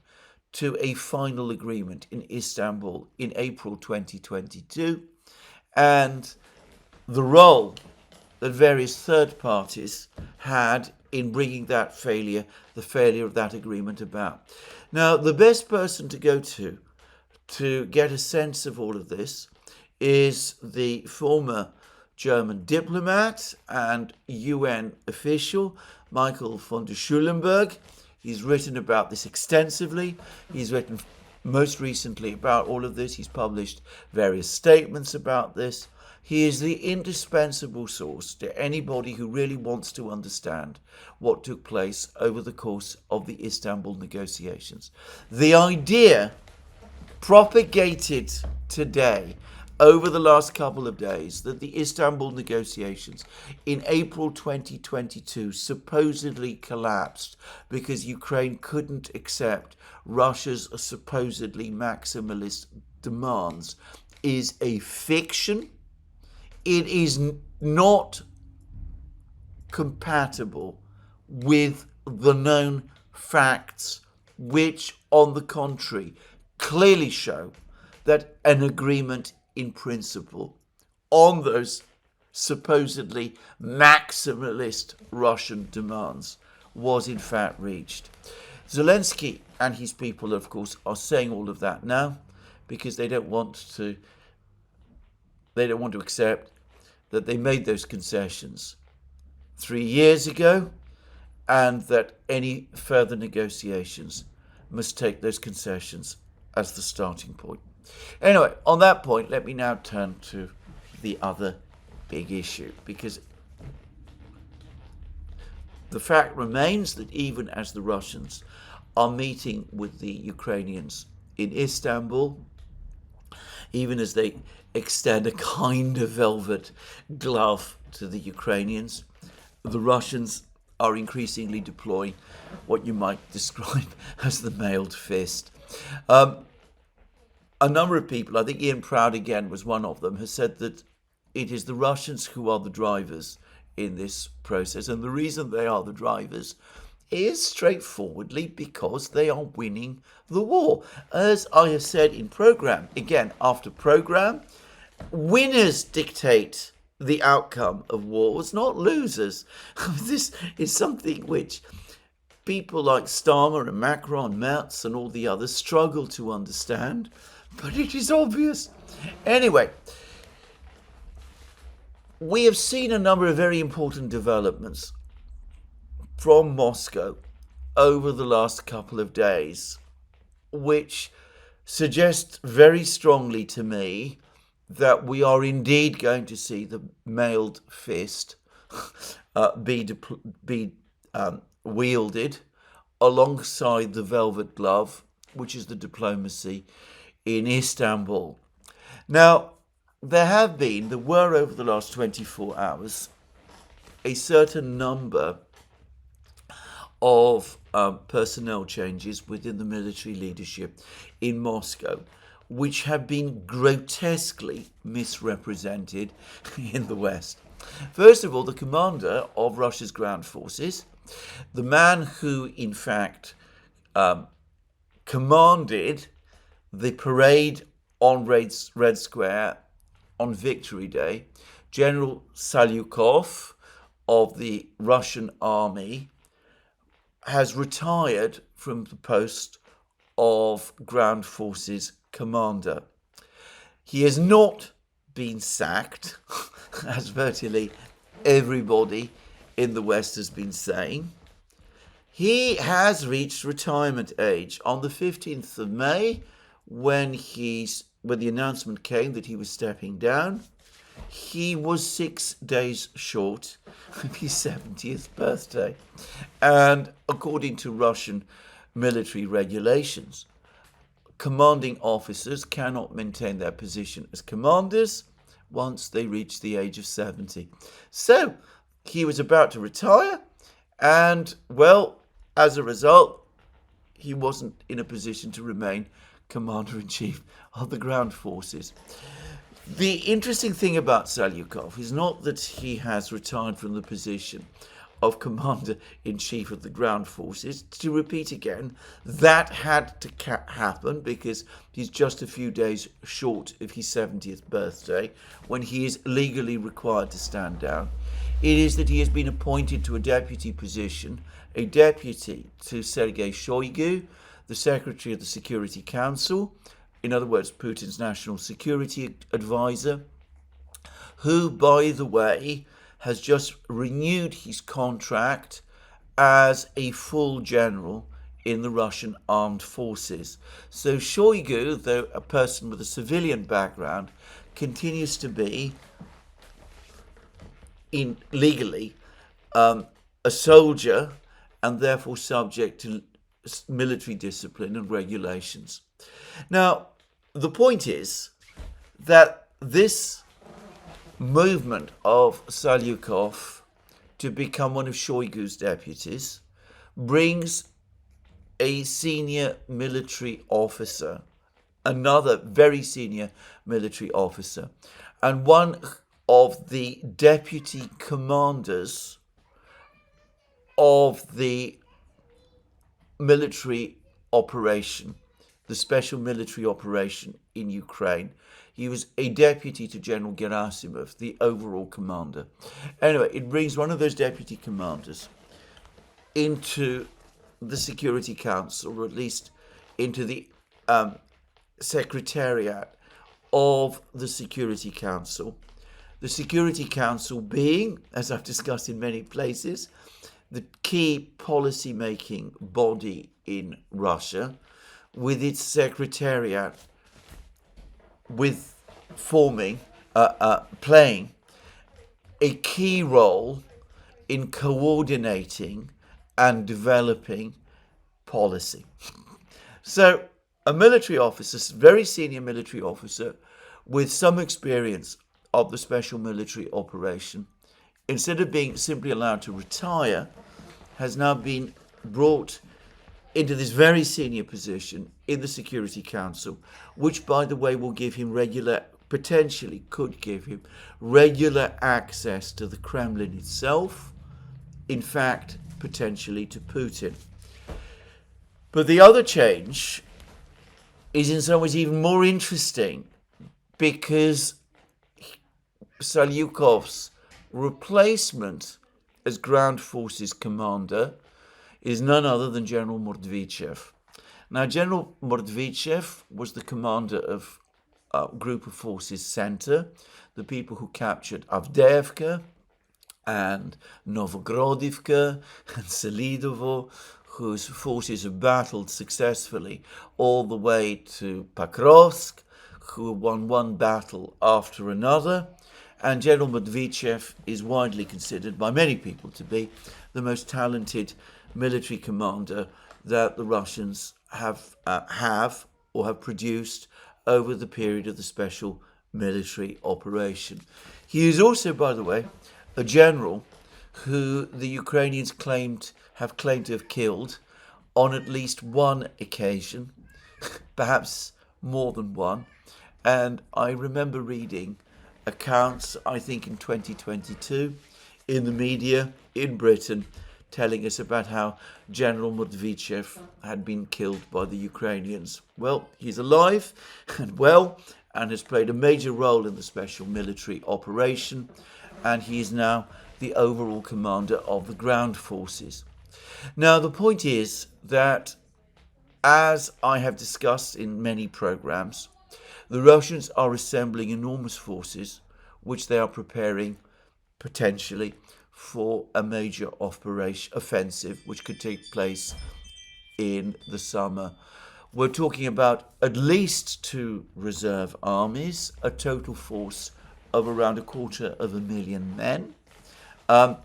to a final agreement in Istanbul in April 2022, and the role that various third parties had in bringing that failure of that agreement about. Now, the best person to go to get a sense of all of this is the former German diplomat and UN official, Michael von der Schulenburg. He's written about this extensively. He's written most recently about all of this. He's published various statements about this. He is the indispensable source to anybody who really wants to understand what took place over the course of the Istanbul negotiations. The idea propagated today over the last couple of days that the Istanbul negotiations in April 2022 supposedly collapsed because Ukraine couldn't accept Russia's supposedly maximalist demands is a fiction. It is not compatible with the known facts, which, on the contrary, clearly show that an agreement in principle on those supposedly maximalist Russian demands was in fact reached. Zelensky and his people, of course, are saying all of that now because they don't want to accept that they made those concessions 3 years ago and that any further negotiations must take those concessions as the starting point. Anyway, on that point, let me now turn to the other big issue, because the fact remains that even as the Russians are meeting with the Ukrainians in Istanbul, even as they extend a kind of velvet glove to the Ukrainians, the Russians are increasingly deploying what you might describe as the mailed fist. A number of people, I think Ian Proud again was one of them, has said that it is the Russians who are the drivers in this process. And the reason they are the drivers is straightforwardly because they are winning the war. As I have said in program, again after program, winners dictate the outcome of wars, not losers. This is something which people like Starmer and Macron, Merz and all the others struggle to understand, but it is obvious. Anyway, we have seen a number of very important developments from Moscow over the last couple of days, which suggest very strongly to me that we are indeed going to see the mailed fist be wielded alongside the velvet glove, which is the diplomacy in Istanbul. Now, there were over the last 24 hours a certain number of personnel changes within the military leadership in Moscow, which have been grotesquely misrepresented in the West. First of all, the commander of Russia's ground forces, the man who in fact commanded the parade on Red Square on Victory Day, General Salyukov of the Russian army, has retired from the post of ground forces commander. He has not been sacked, as virtually everybody in the West has been saying. He has reached retirement age. On the 15th of May, when the announcement came that he was stepping down, he was 6 days short of his 70th birthday. And according to Russian military regulations, commanding officers cannot maintain their position as commanders once they reach the age of 70. So he was about to retire, and, well, as a result, he wasn't in a position to remain Commander-in-Chief of the ground forces. The interesting thing about Salyukov is not that he has retired from the position of Commander-in-Chief of the ground forces. To repeat again, that had to happen because he's just a few days short of his 70th birthday when he is legally required to stand down. It is that he has been appointed to a deputy position, a deputy to Sergei Shoigu, the Secretary of the Security Council, in other words, Putin's national security advisor, who, by the way, has just renewed his contract as a full general in the Russian armed forces. So Shoigu, though a person with a civilian background, continues to be, legally, a soldier and therefore subject to military discipline and regulations. Now, the point is that this movement of Salyukov to become one of Shoigu's deputies brings a senior military officer, another very senior military officer, and one of the deputy commanders of the military operation, the special military operation in Ukraine. He was a deputy to General Gerasimov, the overall commander. Anyway, it brings one of those deputy commanders into the Security Council, or at least into the Secretariat of the Security Council. The Security Council being, as I've discussed in many places, the key policy-making body in Russia, with its secretariat playing a key role in coordinating and developing policy. So a military officer, very senior military officer, with some experience of the special military operation, instead of being simply allowed to retire, has now been brought into this very senior position in the Security Council, which, by the way, will give him potentially could give him regular access to the Kremlin itself. In fact, potentially to Putin. But the other change is in some ways even more interesting, because Salyukov's replacement as ground forces commander is none other than General Mordvichev. Now, General Mordvichev was the commander of Group of Forces Center, the people who captured Avdiivka and Novogrodivka and Selidovo, whose forces have battled successfully all the way to Pokrovsk, who won one battle after another. And General Mordvichev is widely considered by many people to be the most talented military commander that the Russians have produced over the period of the special military operation. He is also, by the way, a general who the Ukrainians have claimed to have killed on at least one occasion, perhaps more than one. And I remember reading accounts, I think in 2022, in the media in Britain, telling us about how General Mordvichev had been killed by the Ukrainians. Well, he's alive and well, and has played a major role in the special military operation, and he is now the overall commander of the ground forces. Now, the point is that, as I have discussed in many programs, the Russians are assembling enormous forces, which they are preparing potentially for a major offensive, which could take place in the summer. We're talking about at least 2 reserve armies, a total force of around 250,000 men. I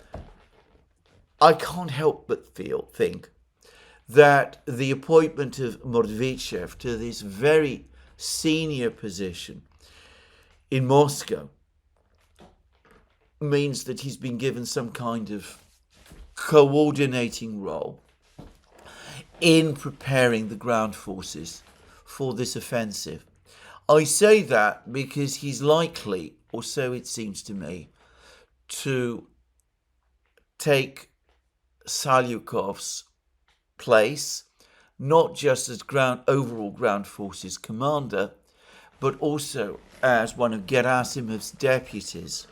can't help but think that the appointment of Mordvichev to this very senior position in Moscow means that he's been given some kind of coordinating role in preparing the ground forces for this offensive. I say that because he's likely, or so it seems to me, to take Salyukov's place, not just as overall ground forces commander, but also as one of Gerasimov's deputies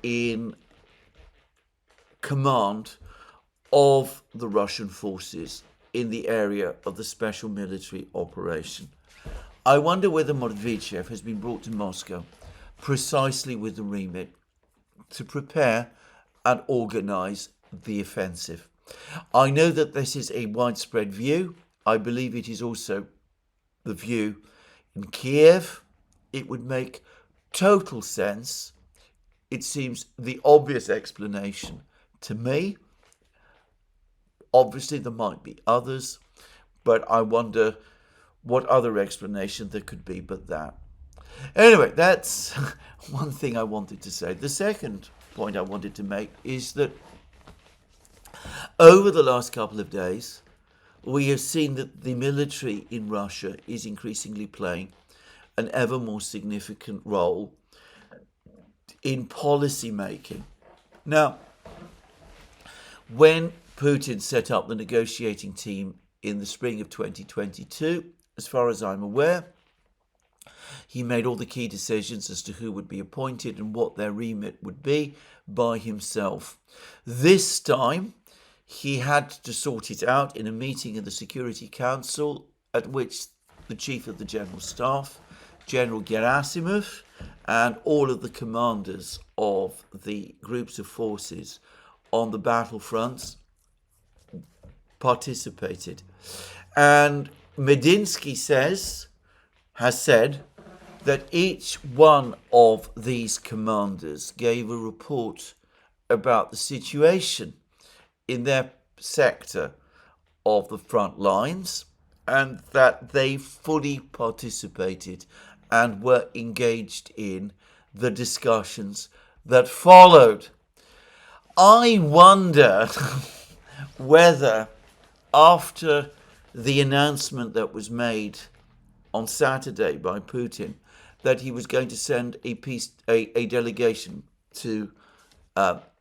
in command of the Russian forces in the area of the special military operation. I wonder whether Mordvichev has been brought to Moscow precisely with the remit to prepare and organize the offensive. I know that this is a widespread view. I believe it is also the view in Kiev. It would make total sense. It seems the obvious explanation to me. Obviously, there might be others, but I wonder what other explanation there could be but that. Anyway, that's one thing I wanted to say. The second point I wanted to make is that over the last couple of days, we have seen that the military in Russia is increasingly playing an ever more significant role in policy making. Now, when Putin set up the negotiating team in the spring of 2022, as far as I'm aware, he made all the key decisions as to who would be appointed and what their remit would be by himself. This time, he had to sort it out in a meeting of the Security Council, at which the Chief of the General Staff, General Gerasimov, and all of the commanders of the groups of forces on the battlefronts participated. And Medinsky has said that each one of these commanders gave a report about the situation in their sector of the front lines, and that they fully participated and were engaged in the discussions that followed. I wonder whether, after the announcement that was made on Saturday by Putin that he was going to send a delegation to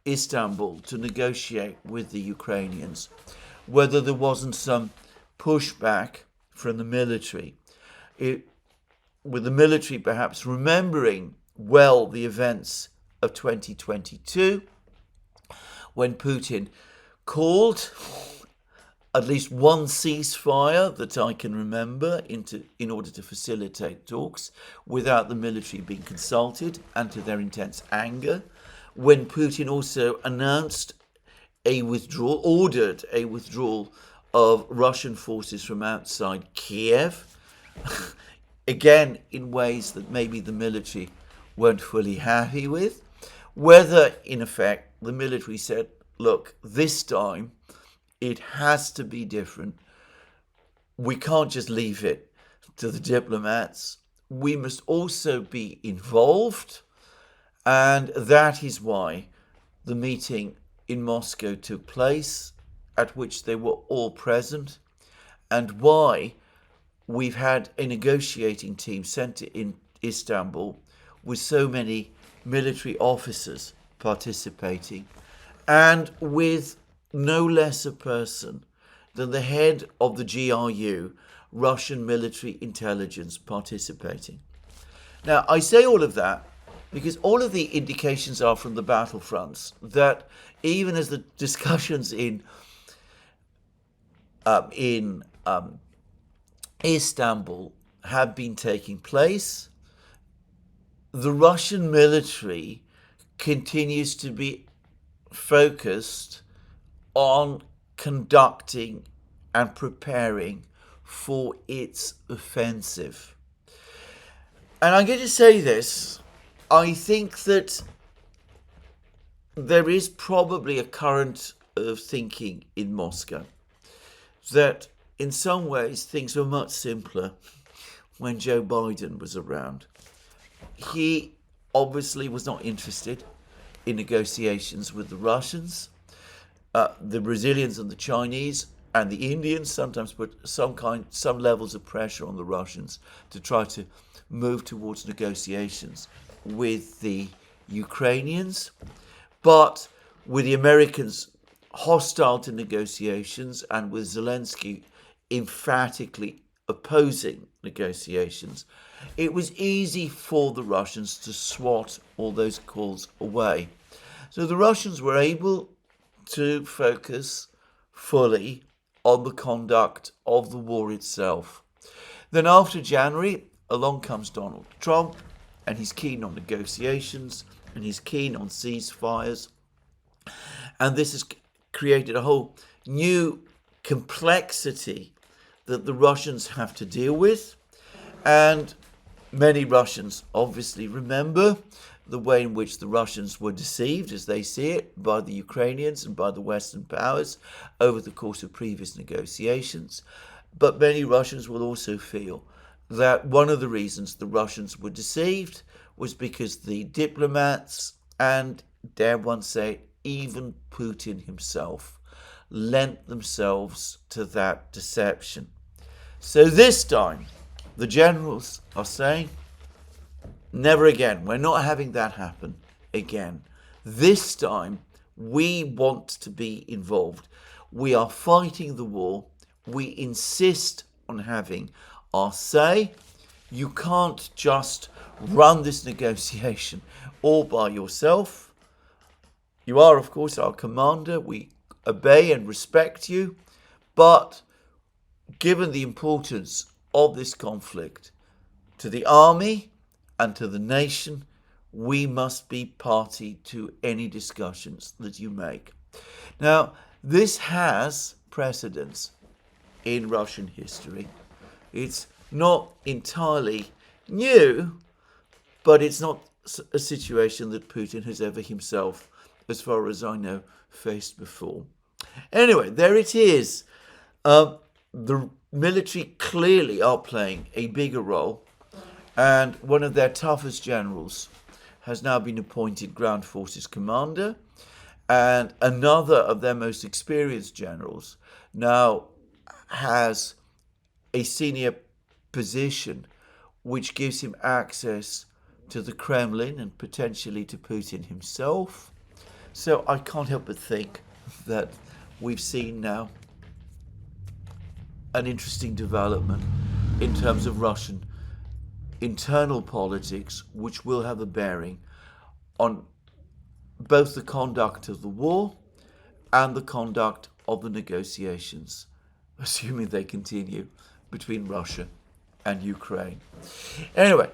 Istanbul to negotiate with the Ukrainians, whether there wasn't some pushback from the military. With the military perhaps remembering well the events of 2022, when Putin called at least one ceasefire that I can remember in order to facilitate talks without the military being consulted, and to their intense anger, when Putin also announced ordered a withdrawal of Russian forces from outside Kiev, again in ways that maybe the military weren't fully happy with, whether in effect the military said, look, this time it has to be different. We can't just leave it to the diplomats. We must also be involved. And that is why the meeting in Moscow took place, at which they were all present, and why we've had a negotiating team sent in Istanbul with so many military officers participating, and with no less a person than the head of the GRU, Russian military intelligence, participating. Now, I say all of that because all of the indications are from the battlefronts that even as the discussions in Istanbul have been taking place, the Russian military continues to be focused on conducting and preparing for its offensive. And I'm going to say this, I think that there is probably a current of thinking in Moscow that in some ways things were much simpler when Joe Biden was around. He obviously was not interested in negotiations with the Russians. The Brazilians and the Chinese and the Indians sometimes put some levels of pressure on the Russians to try to move towards negotiations with the Ukrainians. But with the Americans hostile to negotiations and with Zelensky emphatically opposing negotiations, it was easy for the Russians to swat all those calls away. So the Russians were able to focus fully on the conduct of the war itself. Then after January, along comes Donald Trump, and he's keen on negotiations, and he's keen on ceasefires. And this has created a whole new complexity that the Russians have to deal with. And many Russians obviously remember the way in which the Russians were deceived, as they see it, by the Ukrainians and by the Western powers over the course of previous negotiations. But many Russians will also feel that one of the reasons the Russians were deceived was because the diplomats and, dare one say, even Putin himself lent themselves to that deception. So this time, the generals are saying, never again. We're not having that happen again. This time, we want to be involved. We are fighting the war. We insist on having our say. You can't just run this negotiation all by yourself. You are, of course, our commander. We obey and respect you. But given the importance of this conflict to the army and to the nation, we must be party to any discussions that you make. Now, this has precedence in Russian history. It's not entirely new, but it's not a situation that Putin has ever himself, as far as I know, faced before. Anyway, there it is. The military clearly are playing a bigger role, and one of their toughest generals has now been appointed Ground Forces Commander, and another of their most experienced generals now has a senior position which gives him access to the Kremlin and potentially to Putin himself. So I can't help but think that we've seen now an interesting development in terms of Russian internal politics, which will have a bearing on both the conduct of the war and the conduct of the negotiations, assuming they continue, between Russia and Ukraine. Anyway,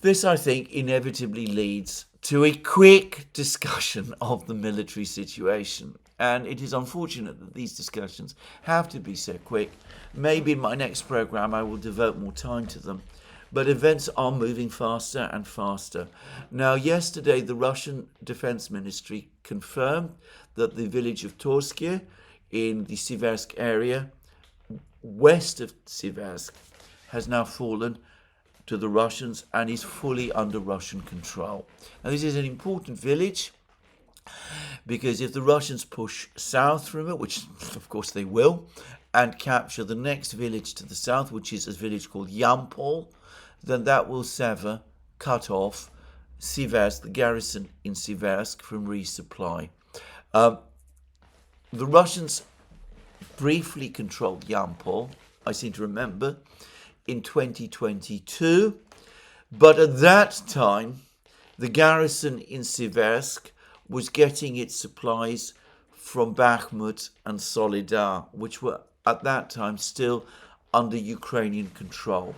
this, I think, inevitably leads to a quick discussion of the military situation. And it is unfortunate that these discussions have to be so quick. Maybe in my next program I will devote more time to them. But events are moving faster and faster. Now, yesterday, the Russian Defense Ministry confirmed that the village of Torsky in the Siversk area, west of Siversk, has now fallen to the Russians and is fully under Russian control. Now, this is an important village because if the Russians push south from it, which of course they will, and capture the next village to the south, which is a village called Yampol, then that will cut off Siversk, the garrison in Siversk, from resupply. The Russians briefly controlled Yampol, I seem to remember, in 2022, but at that time the garrison in Siversk was getting its supplies from Bakhmut and Solidar, which were at that time still under Ukrainian control.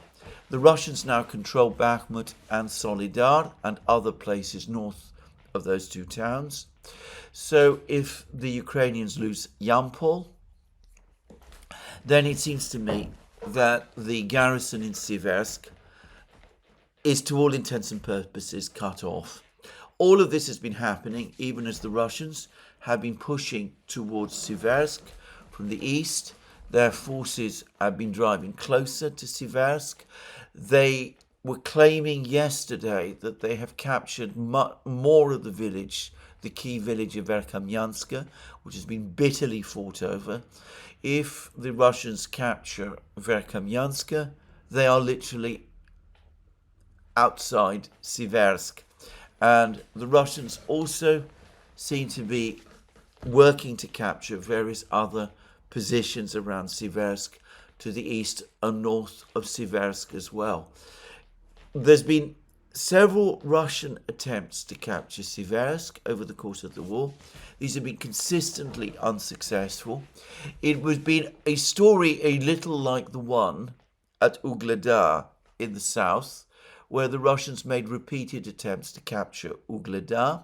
The Russians now control Bakhmut and Solidar and other places north of those two towns. So if the Ukrainians lose Yampol, then it seems to me that the garrison in Siversk is, to all intents and purposes, cut off. All of this has been happening even as the Russians have been pushing towards Siversk from the east. Their forces have been driving closer to Siversk. They were claiming yesterday that they have captured more of the village, the key village of Verkhamyanska, which has been bitterly fought over. If the Russians capture Verkhamyanska, they are literally outside Siversk. And the Russians also seem to be working to capture various other positions around Siversk to the east and north of Siversk as well. There's been several Russian attempts to capture Siversk over the course of the war. These have been consistently unsuccessful. It has been a story a little like the one at Ugledar in the south, where the Russians made repeated attempts to capture Ugledar,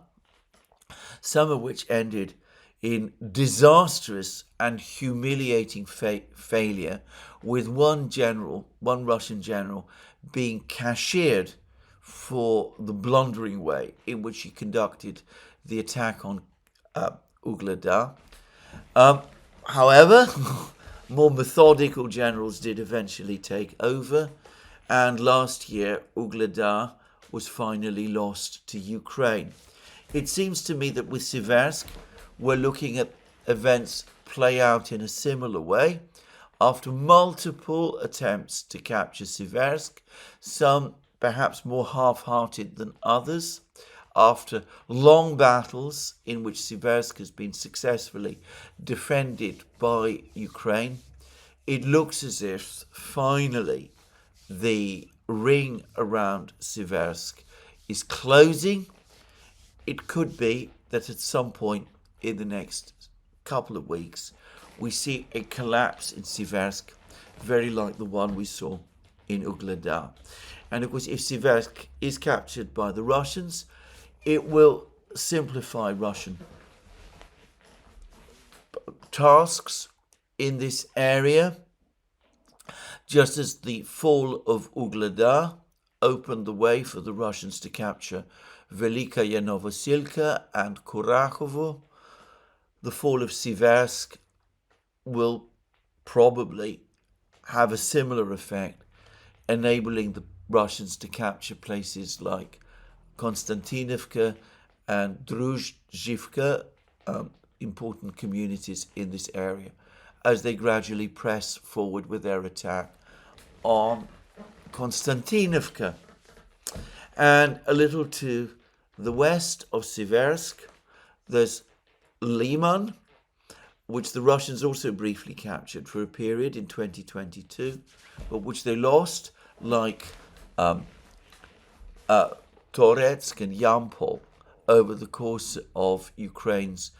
some of which ended in disastrous and humiliating failure, with one Russian general, being cashiered for the blundering way in which he conducted the attack on Ugledar. However, more methodical generals did eventually take over, and last year Ugledar was finally lost to Ukraine. It seems to me that with Siversk, we're looking at events play out in a similar way. After multiple attempts to capture Siversk, some perhaps more half-hearted than others, after long battles in which Siversk has been successfully defended by Ukraine, it looks as if finally the ring around Siversk is closing. It could be that at some point in the next couple of weeks, we see a collapse in Siversk, very like the one we saw in Ugledar. And of course, if Siversk is captured by the Russians, it will simplify Russian tasks in this area, just as the fall of Ugledar opened the way for the Russians to capture Velikaya Novosilka and Kurakhovo. The fall of Siversk will probably have a similar effect, enabling the Russians to capture places like Konstantinovka and Druzhivka, important communities in this area, as they gradually press forward with their attack on Konstantinovka. And a little to the west of Siversk, There's Liman, which the Russians also briefly captured for a period in 2022, but which they lost, like Toretsk and Yampol, over the course of Ukraine's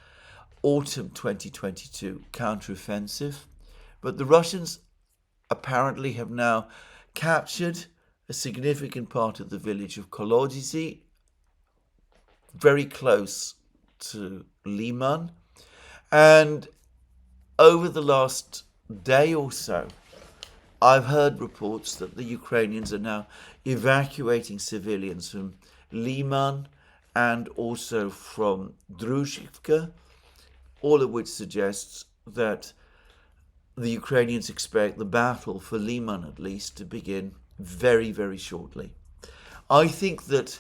autumn 2022 counteroffensive. But the Russians apparently have now captured a significant part of the village of Kolodzy, very close to Liman. And over the last day or so, I've heard reports that the Ukrainians are now evacuating civilians from Liman and also from Druzhivka, all of which suggests that the Ukrainians expect the battle for Liman, at least, to begin very, very shortly. I think that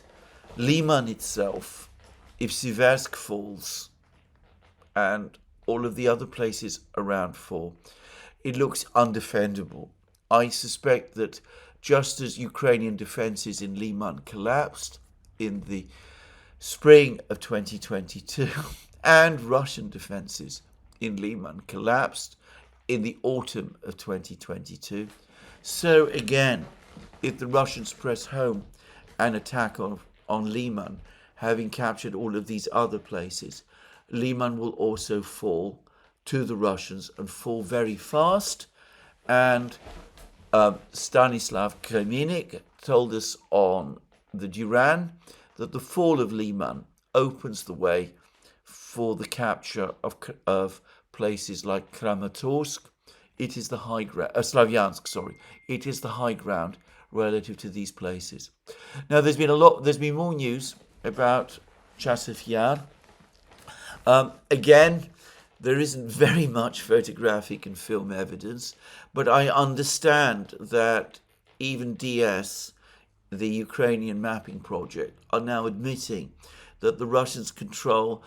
Liman itself, if Siversk falls and all of the other places around fall, it looks undefendable. I suspect that just as Ukrainian defences in Liman collapsed in the spring of 2022 and Russian defences in Liman collapsed in the autumn of 2022, so again, if the Russians press home and attack on Liman, having captured all of these other places, Liman will also fall to the Russians and fall very fast. And Stanislav Kremenik told us on the Duran that the fall of Liman opens the way for the capture of places like Kramatorsk. It is the high ground, Slavyansk, sorry. It is the high ground relative to these places. Now, there's been more news about Chasiv Yar. Again, there isn't very much photographic and film evidence, but I understand that even DS, the Ukrainian mapping project, are now admitting that the Russians control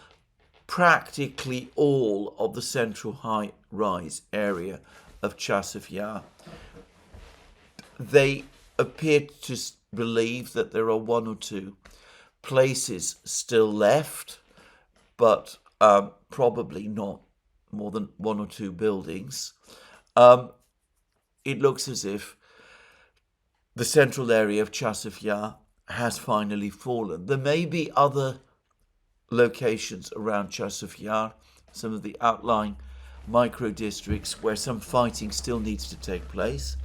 practically all of the central high-rise area of Chasiv Yar. They appear to believe that there are one or two places still left, but probably not more than one or two buildings. It looks as if the central area of Chasiv Yar has finally fallen. There may be other locations around Chasiv Yar, some of the outlying micro-districts where some fighting still needs to take place.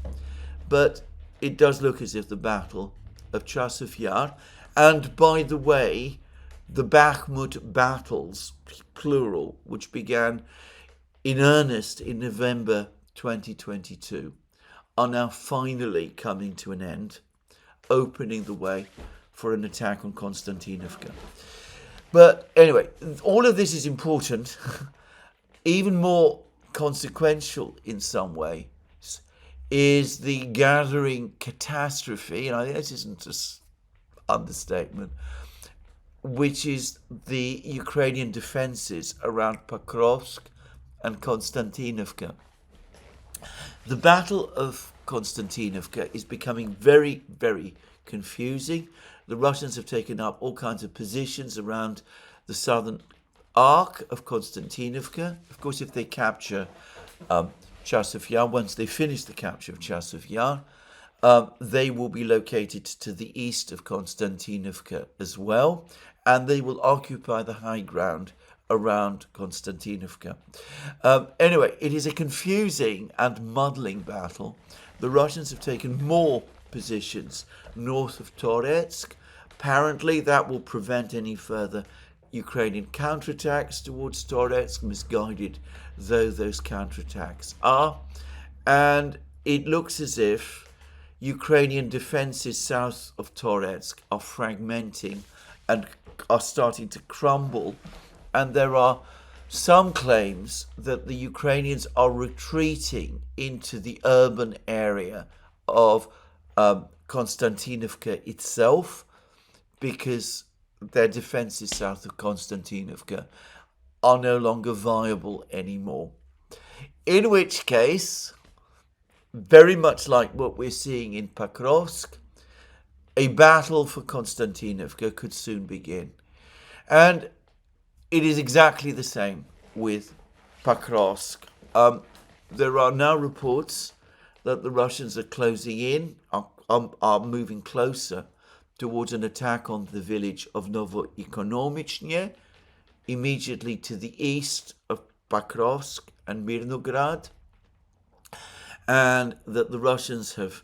But it does look as if the Battle of Chasiv Yar, and by the way, the Bakhmut battles, plural, which began in earnest in November 2022, are now finally coming to an end, opening the way for an attack on Konstantinovka. But anyway, all of this is important. Even more consequential in some ways is the gathering catastrophe, and I think this isn't just understatement, which is the Ukrainian defences around Pokrovsk and Konstantinovka. The Battle of Konstantinovka is becoming very, very confusing. The Russians have taken up all kinds of positions around the southern arc of Konstantinovka. Of course, if they capture Chasiv Yar, once they finish the capture of Chasiv Yar, they will be located to the east of Konstantinovka as well, and they will occupy the high ground around Konstantinovka. Anyway, it is a confusing and muddling battle. The Russians have taken more positions north of Toretsk. Apparently, that will prevent any further Ukrainian counterattacks towards Toretsk, misguided though those counterattacks are. And it looks as if Ukrainian defences south of Toretsk are fragmenting and are starting to crumble. And there are some claims that the Ukrainians are retreating into the urban area of Konstantinovka itself, because their defences south of Konstantinovka are no longer viable anymore. In which case, very much like what we're seeing in Pokrovsk, a battle for Konstantinovka could soon begin. And it is exactly the same with Pakrovsk. There are now reports that the Russians are closing in, are moving closer towards an attack on the village of Novoekonomichne, immediately to the east of Pakrovsk and Mirnograd, and that the Russians have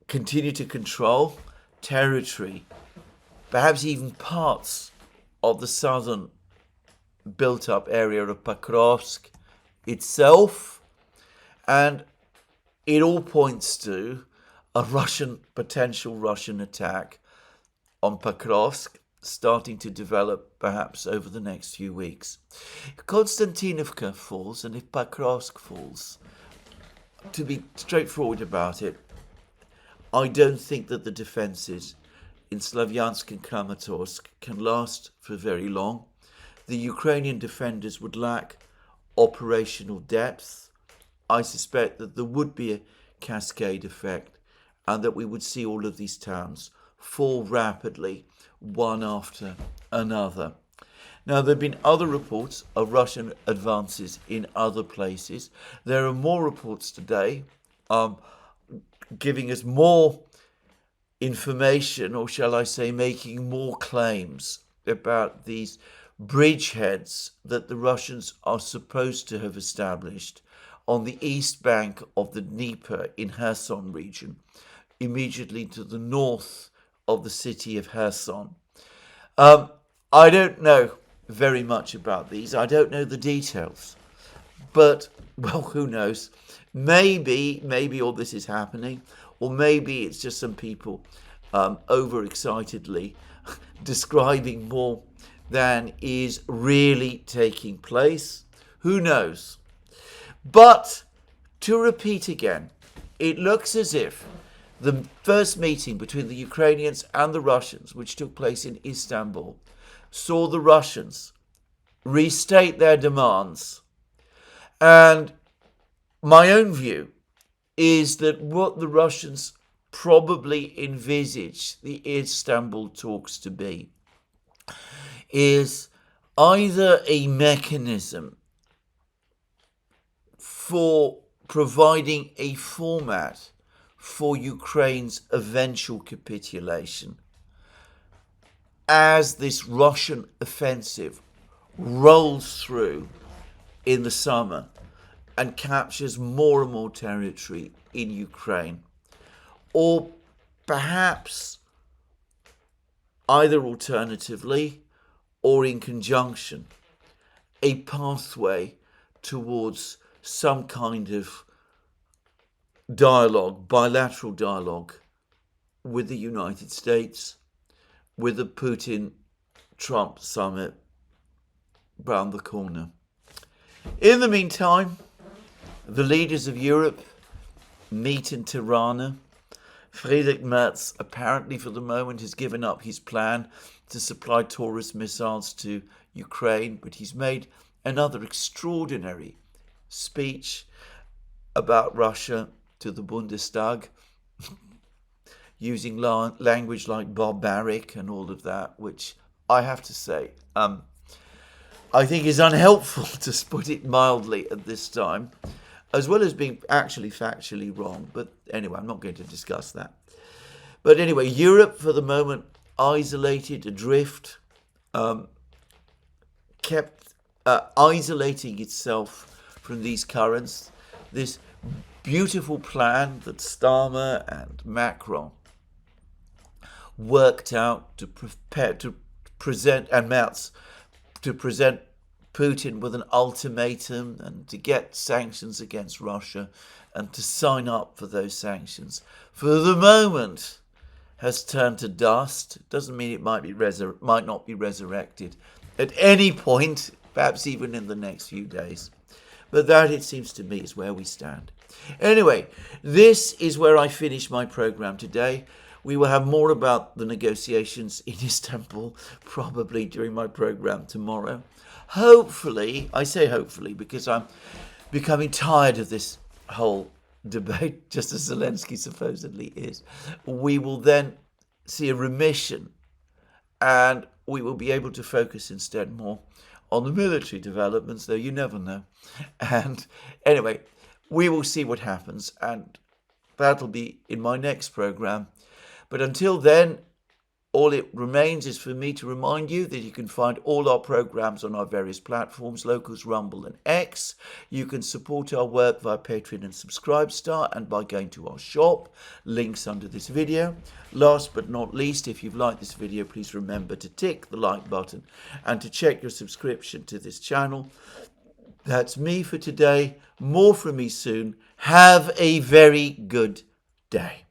continued to control territory, perhaps even parts of the southern built-up area of Pakrovsk itself, and it all points to a potential Russian attack on Pakrovsk starting to develop perhaps over the next few weeks. Konstantinovka falls, and if Pakrovsk falls, to be straightforward about it, I don't think that the defences in Slavyansk and Kramatorsk can last for very long. The Ukrainian defenders would lack operational depth. I suspect that there would be a cascade effect and that we would see all of these towns fall rapidly, one after another. Now, there have been other reports of Russian advances in other places. There are more reports today giving us more information, or shall I say, making more claims about these bridgeheads that the Russians are supposed to have established on the east bank of the Dnieper in Kherson region, immediately to the north of the city of Kherson. I don't know very much about these. I don't know the details. But, well, who knows? Maybe all this is happening, or maybe it's just some people overexcitedly describing more than is really taking place. Who knows? But, to repeat again, it looks as if the first meeting between the Ukrainians and the Russians, which took place in Istanbul, saw the Russians restate their demands. And my own view is that what the Russians probably envisage the Istanbul talks to be is either a mechanism for providing a format for Ukraine's eventual capitulation as this Russian offensive rolls through in the summer and captures more and more territory in Ukraine. Or perhaps either alternatively or in conjunction, a pathway towards some kind of dialogue, bilateral dialogue with the United States, with the Putin-Trump summit round the corner. In the meantime, the leaders of Europe meet in Tirana. Friedrich Merz, apparently for the moment, has given up his plan to supply Taurus missiles to Ukraine, but he's made another extraordinary speech about Russia to the Bundestag, using language like barbaric and all of that, which I have to say, I think is unhelpful, to put it mildly, at this time, as well as being actually factually wrong. But anyway, I'm not going to discuss that. But anyway, Europe, for the moment, isolated, adrift, kept isolating itself from these currents. This beautiful plan that Starmer and Macron worked out to prepare to present, and Merz to present Putin with an ultimatum and to get sanctions against Russia and to sign up for those sanctions, for the moment has turned to dust. It doesn't mean it might not be resurrected at any point, perhaps even in the next few days. But that, it seems to me, is where we stand. Anyway, this is where I finish my program today. We will have more about the negotiations in Istanbul probably during my program tomorrow. Hopefully, I say hopefully because I'm becoming tired of this whole debate, just as Zelensky supposedly is. We will then see a remission and we will be able to focus instead more on the military developments, though you never know. And anyway, we will see what happens, and that'll be in my next program. But until then, all it remains is for me to remind you that you can find all our programs on our various platforms, Locals, Rumble and X. You can support our work via Patreon and Subscribestar and by going to our shop, links under this video. Last but not least, if you've liked this video, please remember to tick the like button and to check your subscription to this channel. That's me for today. More from me soon. Have a very good day.